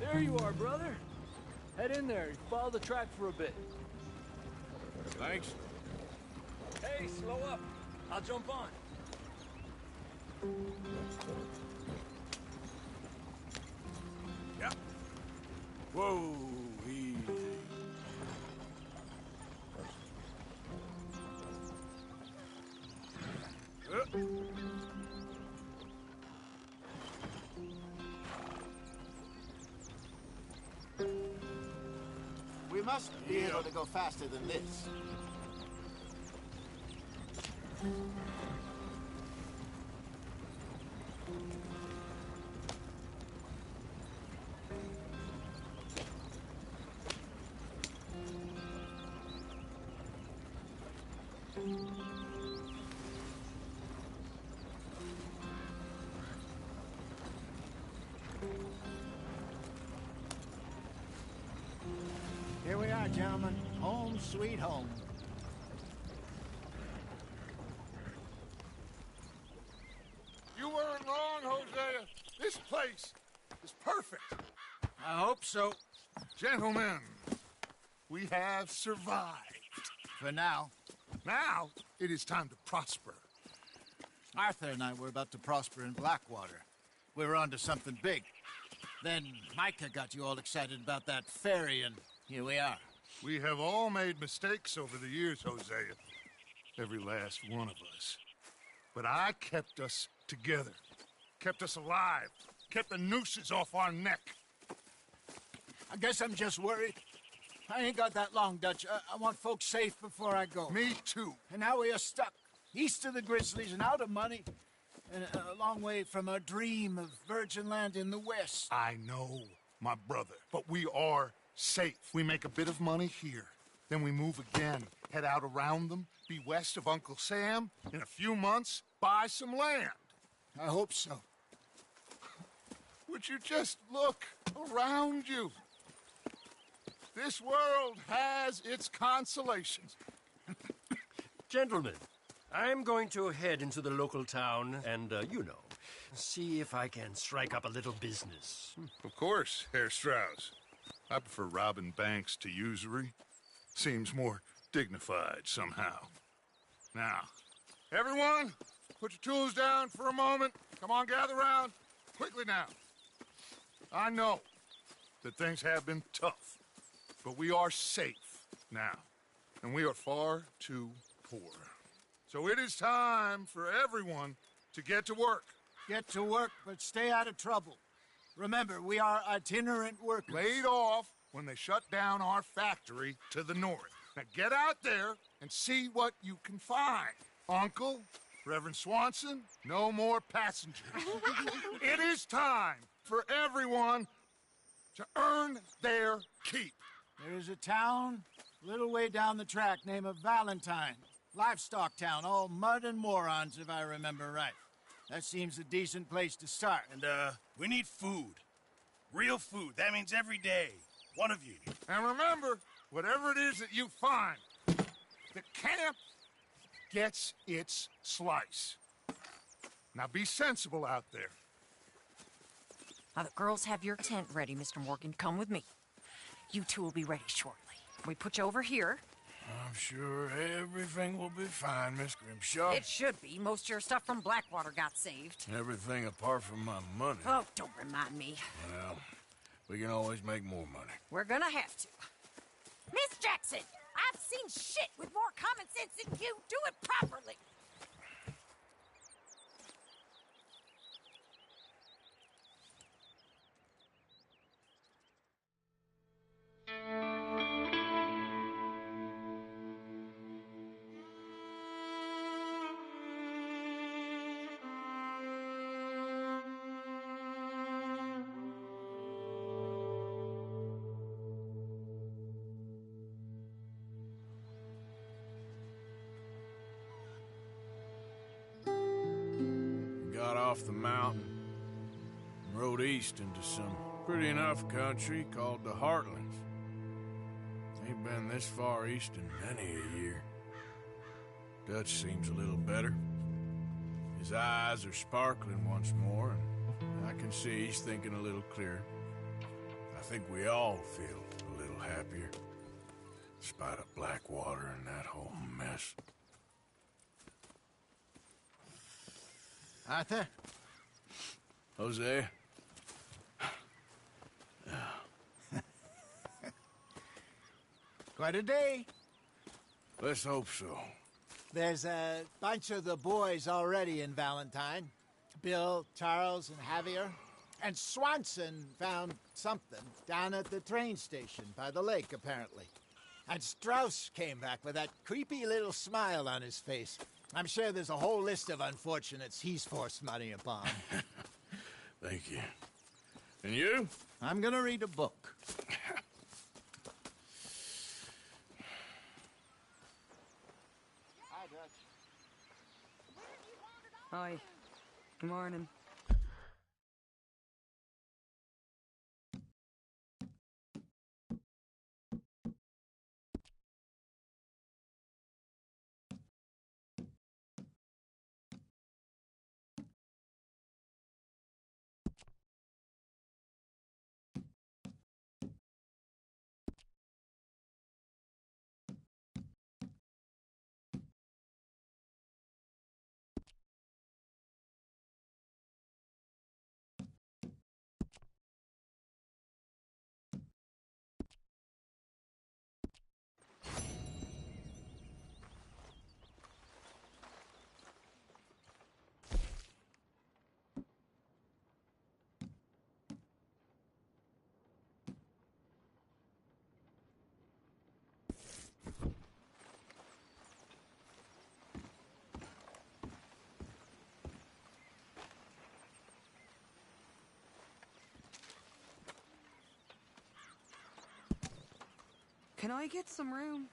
There you are, brother. Head in there and follow the track for a bit. Thanks. Hey, slow up. I'll jump on. Yeah. Whoa, easy. We must be able to go faster than this. Here we are, gentlemen. Home sweet home. You weren't wrong, Hosea. This place is perfect. I hope so. Gentlemen, we have survived. For now. Now, it is time to prosper. Arthur and I were about to prosper in Blackwater. We were onto something big. Then Micah got you all excited about that ferry, and here we are. We have all made mistakes over the years, Hosea. Every last one of us. But I kept us together. Kept us alive. Kept the nooses off our neck. I guess I'm just worried. I ain't got that long, Dutch. I want folks safe before I go. Me too. And now we are stuck. East of the Grizzlies and out of money. And a long way from our dream of virgin land in the west. I know, my brother. But we are safe. We make a bit of money here. Then we move again. Head out around them. Be west of Uncle Sam. In a few months, buy some land. I hope so. Would you just look around you? This world has its consolations. Gentlemen, I'm going to head into the local town and, see if I can strike up a little business. Of course, Herr Strauss. I prefer robbing banks to usury. Seems more dignified somehow. Now, everyone, put your tools down for a moment. Come on, gather round. Quickly now. I know that things have been tough, but we are safe now, and we are far too poor. So it is time for everyone to get to work. Get to work, but stay out of trouble. Remember, we are itinerant workers. Laid off when they shut down our factory to the north. Now get out there and see what you can find. Uncle, Reverend Swanson, no more passengers. It is time for everyone to earn their keep. There is a town a little way down the track named Valentine. Livestock town, all mud and morons, if I remember right. That seems a decent place to start. And, we need food. Real food. That means every day. One of you. And remember, whatever it is that you find, the camp gets its slice. Now be sensible out there. Now the girls have your tent ready, Mr. Morgan. Come with me. You two will be ready shortly. We put you over here. I'm sure everything will be fine, Miss Grimshaw. It should be. Most of your stuff from Blackwater got saved. Everything apart from my money. Oh, don't remind me. Well, we can always make more money. We're gonna have to. Miss Jackson, I've seen shit with more common sense than you. Do it properly. off the mountain and rode east into some pretty enough country called the Heartlands. Ain't been this far east in many a year. Dutch seems a little better. His eyes are sparkling once more, and I can see he's thinking a little clearer. I think we all feel a little happier, despite of Blackwater and that whole mess. Arthur? Jose? Quite a day. Let's hope so. There's a bunch of the boys already in Valentine. Bill, Charles, and Javier. And Swanson found something down at the train station by the lake, apparently. And Strauss came back with that creepy little smile on his face. I'm sure there's a whole list of unfortunates he's forced money upon. Thank you. And you? I'm gonna read a book. Hi, Dutch. Hi. Good morning. Can I get some room?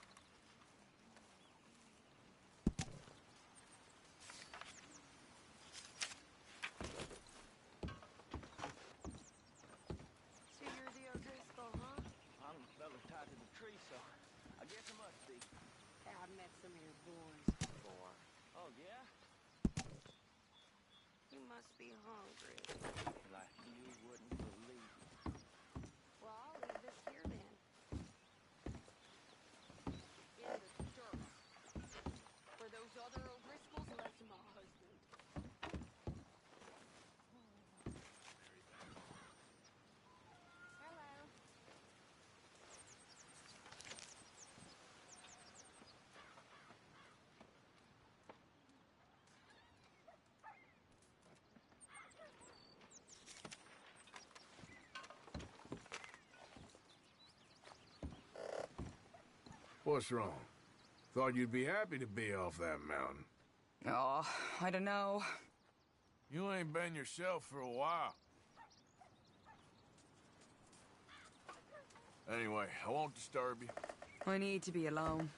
So you're the O'Driscoll, huh? I'm the fella tied to the tree, so I guess I must be. I've met some of your boys before. Oh, yeah? You must be hungry. Like you wouldn't believe. Well, I'll leave this here then. In the dirt. Where those other O'Driscolls left my husband. Hello. What's wrong? Thought you'd be happy to be off that mountain. Oh, I don't know. You ain't been yourself for a while. Anyway, I won't disturb you. I need to be alone.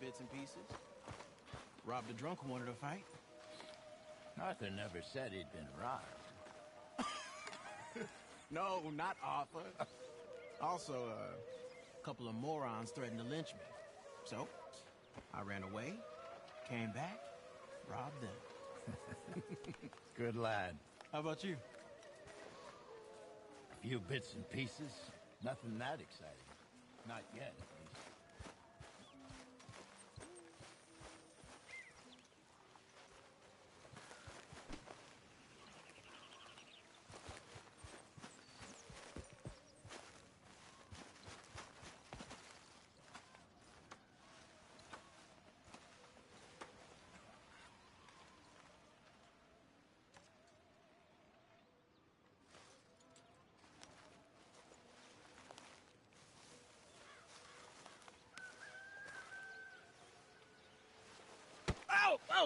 bits and pieces. Robbed a drunk who wanted to fight. Arthur never said he'd been robbed. No, not Arthur. Also, a couple of morons threatened to lynch me. So, I ran away, came back, robbed them. Good lad. How about you? A few bits and pieces. Nothing that exciting. Not yet, at least.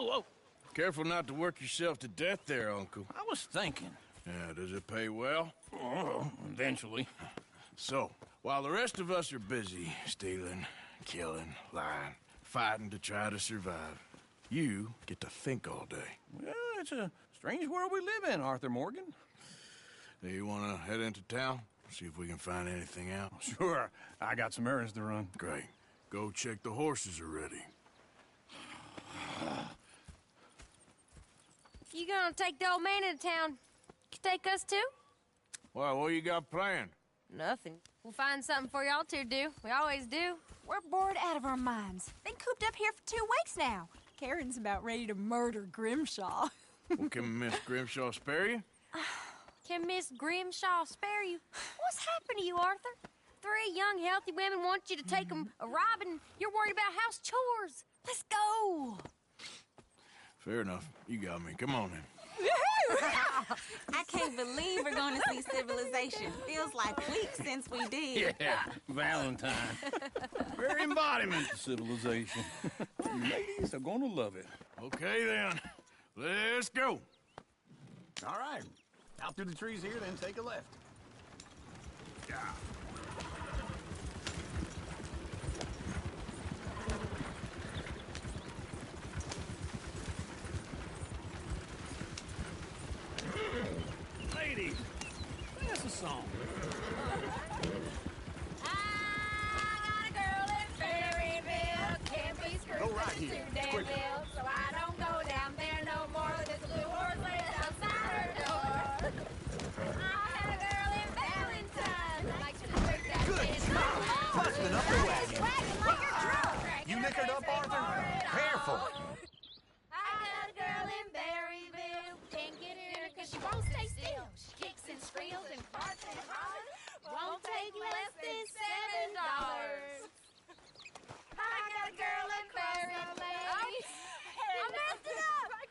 Whoa! Careful not to work yourself to death there, Uncle. I was thinking. Yeah, does it pay well? Oh, eventually. So, while the rest of us are busy stealing, killing, lying, fighting to try to survive, you get to think all day. Well, it's a strange world we live in, Arthur Morgan. Do you want to head into town? See if we can find anything out? Sure. I got some errands to run. Great. Go check the horses are ready. You gonna take the old man into town? You take us too? Well, what you got planned? Nothing. We'll find something for y'all to do. We always do. We're bored out of our minds. Been cooped up here for 2 weeks now. Karen's about ready to murder Grimshaw. Well, can Miss Grimshaw spare you? Can Miss Grimshaw spare you? What's happened to you, Arthur? 3 young, healthy women want you to take them a robbing. You're worried about house chores. Let's go. Fair enough. You got me. Come on then. I can't believe we're going to see civilization. Feels like weeks since we did. Yeah, Valentine. Very embodiment of civilization. Ladies are gonna love it. Okay then. Let's go. All right. Out through the trees here, then take a left. Yeah. Ladies, sing us a song. Go right here. Quick. So I don't go down there no more. There's a blue horse laying outside her door. I had a girl in Valentine. I like to break that Good job. Busting up the wagon. like you're drunk. You nickered up, Arthur? Careful. I got a girl in Berryville. Can't get her because she won't stay still. She kicks and squeals and farts and hollers. Won't take less than $7. I got a girl in Berryville. I messed it up. I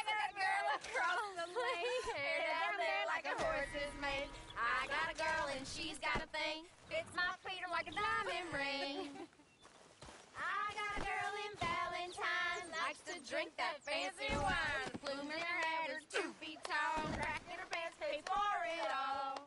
got a girl across the lake. Hair down there like a horse is made. I got a girl and she's got a thing. Fits my feet like a diamond ring. I got a girl in Valentine. Likes to drink that fancy wine. Plume in her hair is 2 feet tall. Crack in her pants, pay for it all.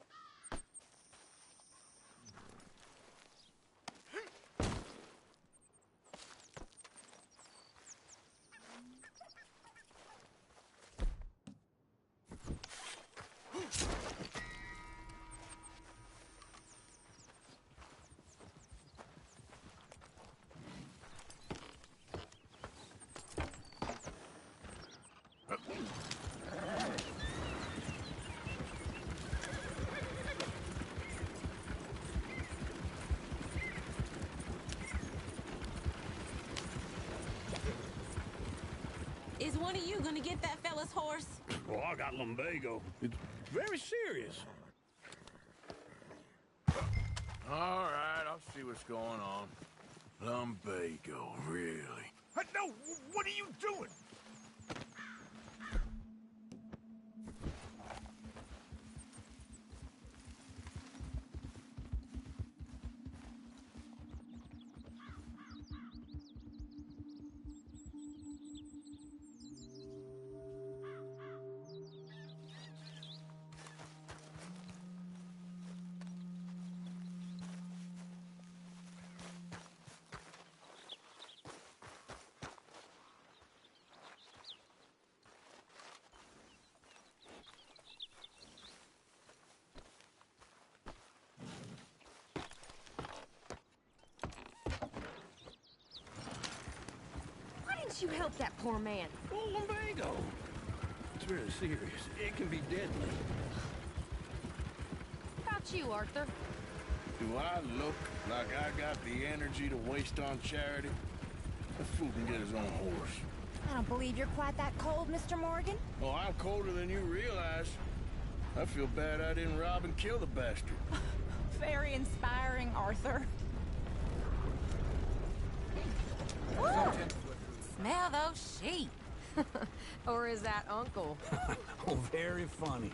Is one of you gonna get that fella's horse? Well, I got lumbago. It's very serious. All right, I'll see what's going on. Lumbago, really? No, what are you doing? don't you help that poor man? Well, lumbago. It's very serious. It can be deadly. How about you, Arthur? Do I look like I got the energy to waste on charity? That fool can get his own horse. I don't believe you're quite that cold, Mr. Morgan. Oh, I'm colder than you realize. I feel bad I didn't rob and kill the bastard. Very inspiring, Arthur. Smell those sheep. Or is that Uncle? Oh, very funny.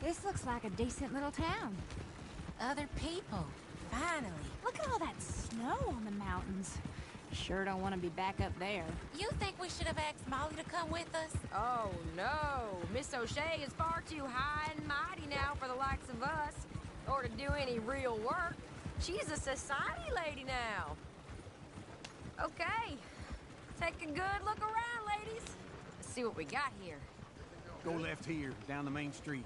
This looks like a decent little town. Other people. Finally. Look at all that snow on the mountains. Sure don't want to be back up there. You think we should have asked Molly to come with us? Oh, no. Miss O'Shea is far too high and mighty now for the likes of us, or to do any real work. She's a society lady now. Okay. Take a good look around, ladies. Let's see what we got here. Go left here, down the main street.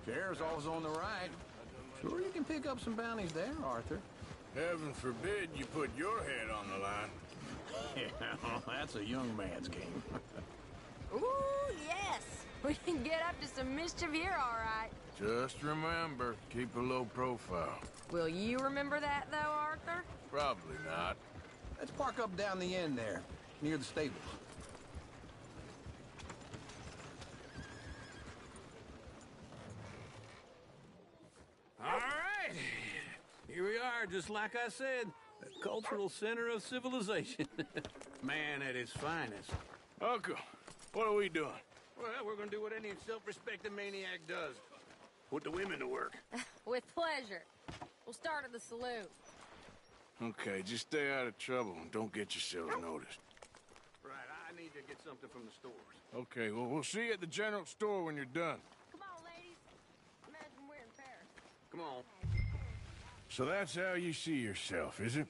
Chair's always on the right. Sure you can pick up some bounties there, Arthur. Heaven forbid you put your head on the line. Yeah, that's a young man's game. Ooh, yes. We can get up to some mischief here, all right. Just remember, keep a low profile. Will you remember that, though, Arthur? Probably not. Let's park up down the end there, near the stables. All right. Here we are, just like I said. The cultural center of civilization. Man at his finest. Uncle, what are we doing? Well, we're gonna do what any self-respecting maniac does. Put the women to work. With pleasure. We'll start at the saloon. Okay, just stay out of trouble and don't get yourselves noticed. Right, I need to get something from the stores. Okay, well, we'll see you at the general store when you're done. Come on, ladies. Imagine we're in Paris. Come on. So that's how you see yourself, is it?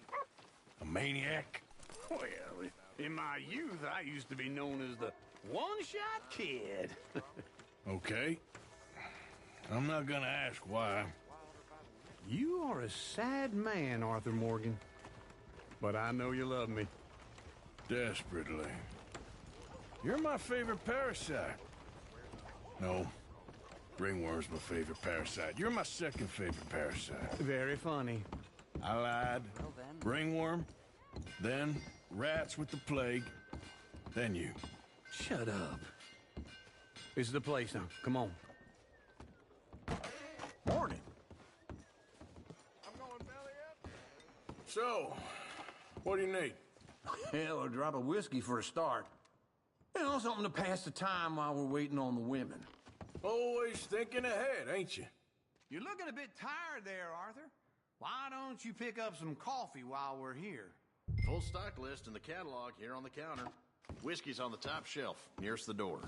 A maniac? Well, in my youth, I used to be known as the one-shot kid. Okay. I'm not gonna ask why. You are a sad man, Arthur Morgan. But I know you love me. Desperately. You're my favorite parasite. No. Ringworm's my favorite parasite. You're my second favorite parasite. Very funny. I lied. Well, then. Ringworm, then rats with the plague, then you. Shut up. This is the place now. Come on. Morgan. So, what do you need? Hell, a drop of whiskey for a start. You know, something to pass the time while we're waiting on the women. Always thinking ahead, ain't you? You're looking a bit tired there, Arthur. Why don't you pick up some coffee while we're here? Full stock list in the catalog here on the counter. Whiskey's on the top shelf, nearest the door.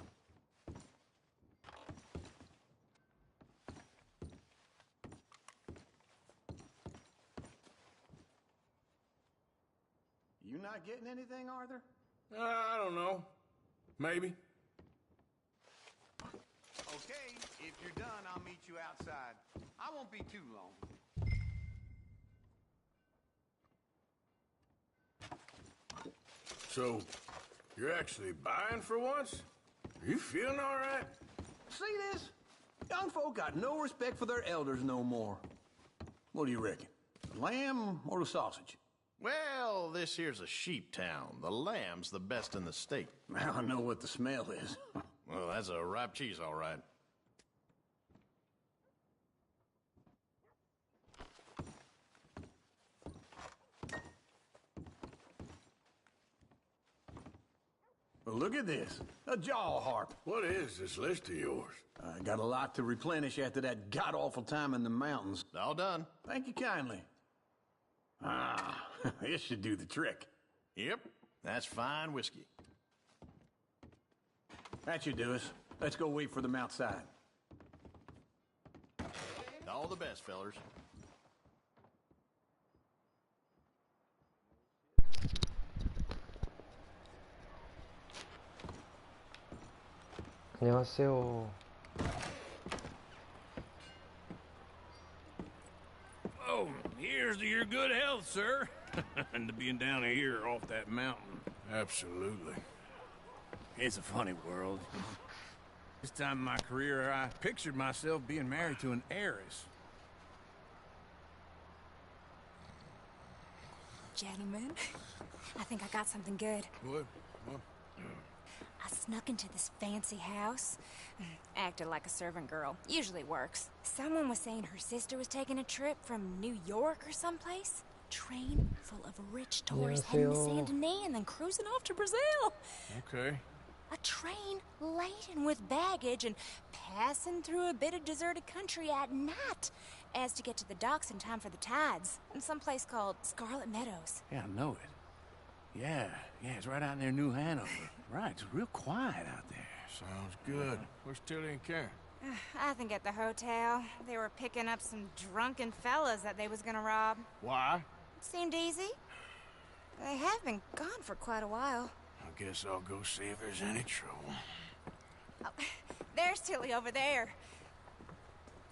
You not getting anything, Arthur? I don't know. Maybe. Okay, if you're done, I'll meet you outside. I won't be too long. So, you're actually buying for once? Are you feeling all right? See this? Young folk got no respect for their elders no more. What do you reckon? The lamb or the sausage? Well, this here's a sheep town. The lamb's the best in the state. I know what the smell is. Well, that's a ripe cheese, all right. Well, look at this. A jaw harp. What is this list of yours? I got a lot to replenish after that god-awful time in the mountains. All done. Thank you kindly. Ah, this should do the trick. Yep, that's fine whiskey. That should do us. Let's go wait for them outside. All the best, fellers. 안녕하세요. Oh, here's to your good health, sir. And to being down here off that mountain. Absolutely. It's a funny world. This time in my career, I pictured myself being married to an heiress. Gentlemen, I think I got something good. What? I snuck into this fancy house. Acted like a servant girl. Usually works. Someone was saying her sister was taking a trip from New York or someplace. Train full of rich tourists heading to Saint Denis and then cruising off to Brazil. Okay. A train laden with baggage and passing through a bit of deserted country at night as to get to the docks in time for the tides in some place called Scarlet Meadows. Yeah, I know it. Yeah, it's right out near New Hanover. Right, it's real quiet out there. Sounds good. Where's Tilly and Karen? I think at the hotel. They were picking up some drunken fellas that they was gonna rob. Why? It seemed easy. They have been gone for quite a while. I guess I'll go see if there's any trouble. Oh, there's Tilly over there.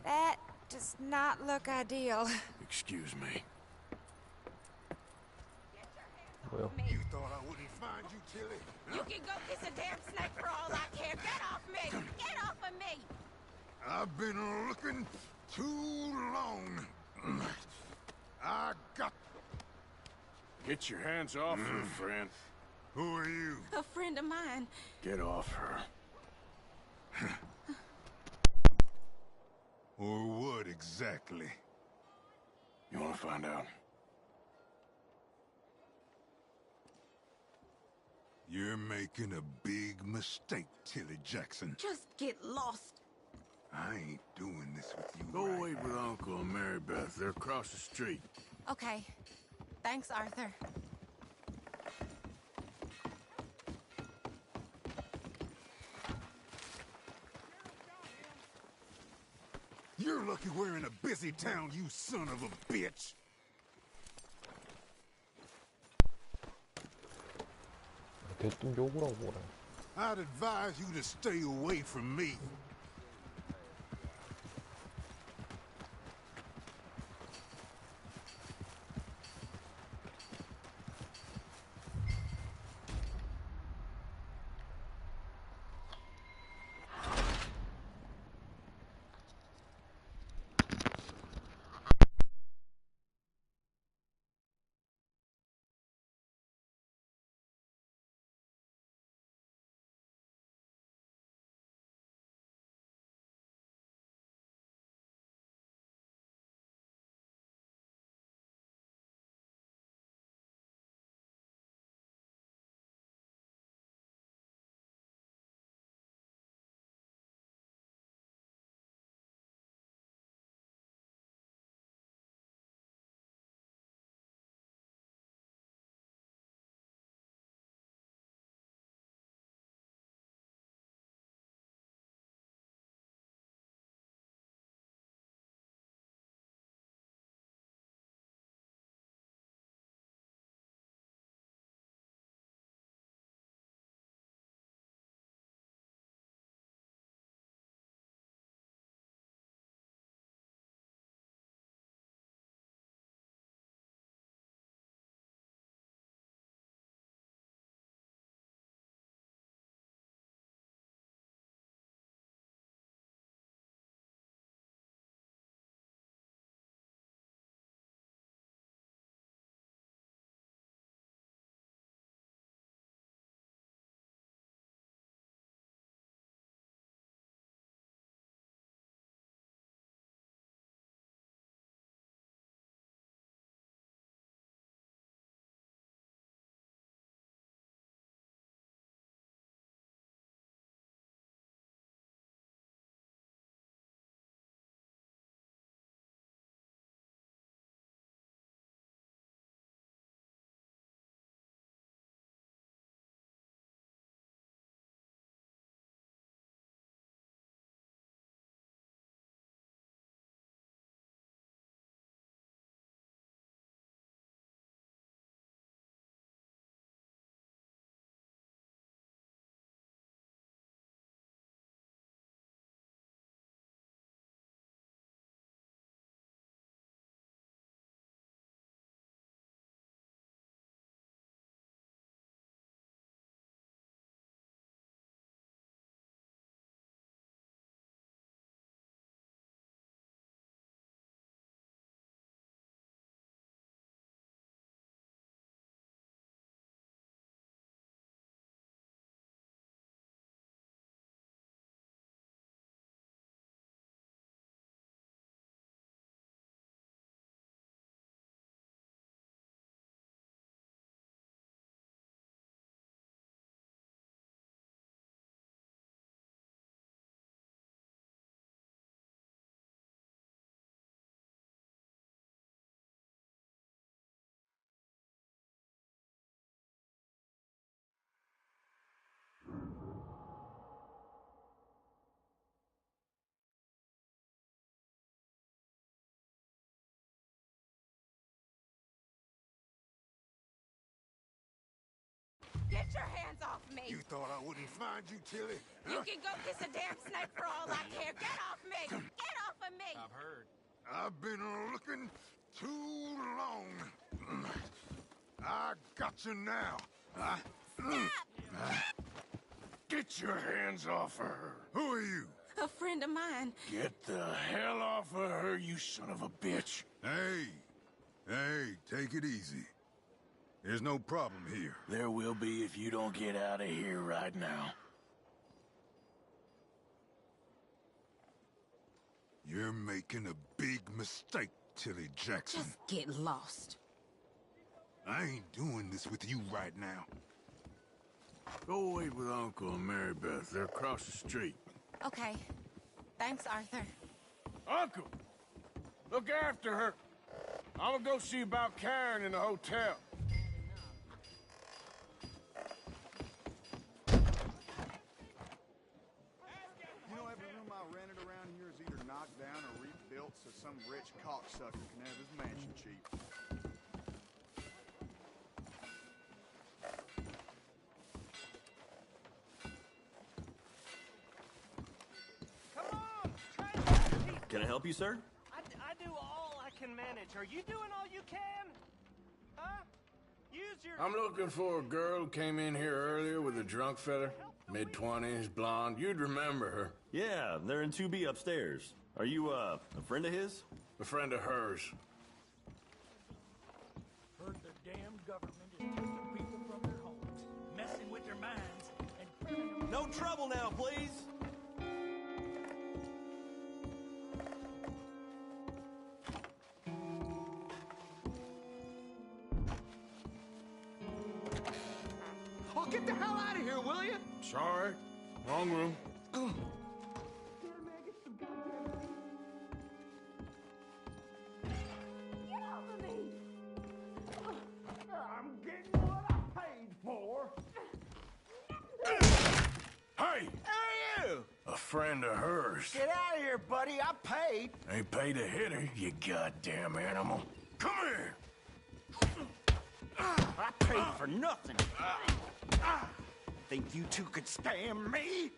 That does not look ideal. Excuse me. You thought I wouldn't find you, Tilly? You can go kiss a damn snake for all I care. Get off me! Get off of me! I've been looking too long. I got... Get your hands off her, friend. Who are you? A friend of mine. Get off her. Or what exactly? You want to find out? You're making a big mistake, Tilly Jackson. Just get lost. I ain't doing this with you. Go wait with Uncle and Mary Beth. They're across the street. Okay. Thanks, Arthur. You're lucky we're in a busy town, you son of a bitch. 대뜸 욕을 하고 그래. I'd advise you to stay away from me. Get your hands off me! You thought I wouldn't find you, Tilly? You can go kiss a damn snake for all I care. Get off me! Get off of me! I've heard. I've been looking too long. I got you now. Get your hands off of her. Who are you? A friend of mine. Get the hell off of her, you son of a bitch. Hey, take it easy. There's no problem here. There will be if you don't get out of here right now. You're making a big mistake, Tilly Jackson. Just get lost. I ain't doing this with you right now. Go wait with Uncle and Mary Beth. They're across the street. Okay. Thanks, Arthur. Uncle! Look after her. I'm gonna go see about Karen in the hotel. You know, every room I rented around here is either knocked down or rebuilt so some rich cocksucker can have his mansion cheap. Can I help you, sir? I do all I can manage. Are you doing all you can? Huh? Use your... I'm looking for a girl who came in here earlier with a drunk fella. Mid-20s, blonde. You'd remember her. Yeah, they're in 2B upstairs. Are you, a friend of his? A friend of hers. Heard the damn government is taking people from their homes, messing with their minds, and turning them... No trouble now, please! Oh, get the hell out of here, will you? Sorry. Wrong room. Get off of me! I'm getting what I paid for. Hey! Who are you? A friend of hers. Get out of here, buddy. I paid. Ain't paid to hit her, you goddamn animal. Come here! I paid for nothing. Think you two could spam me?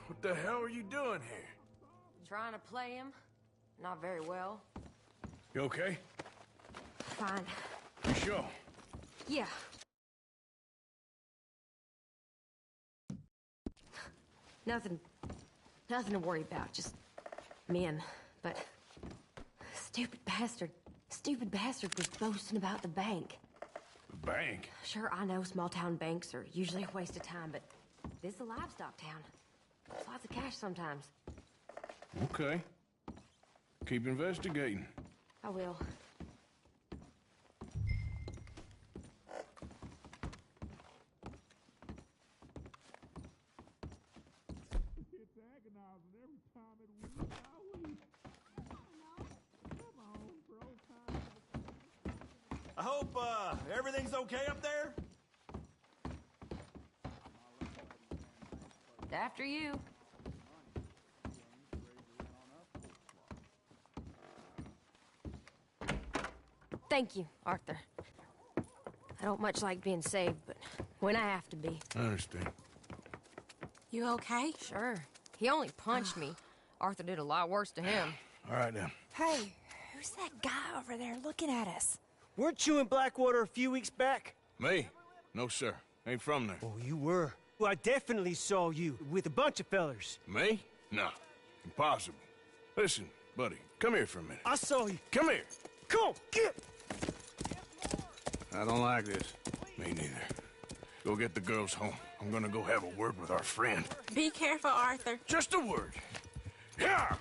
What the hell are you doing here? Trying to play him. Not very well. You okay? Fine. You sure? Yeah. Nothing to worry about. Just men. But stupid bastard was boasting about the bank. The bank? Sure, I know small town banks are usually a waste of time, but this is a livestock town. There's lots of cash sometimes. Okay. Keep investigating. I will. I hope, everything's okay up there? After you. Thank you, Arthur. I don't much like being saved, but when I have to be. I understand. You okay? Sure. He only punched me. Arthur did a lot worse to him. All right, then. Hey, who's that guy over there looking at us? Weren't you in Blackwater a few weeks back? Me? No, sir. Ain't from there. Oh, you were. Well, I definitely saw you with a bunch of fellers. Me? No. Impossible. Listen, buddy, come here for a minute. I saw you. Come here. Come on, get! I don't like this. Me neither. Go get the girls home. I'm gonna go have a word with our friend. Be careful, Arthur. Just a word. Yeah!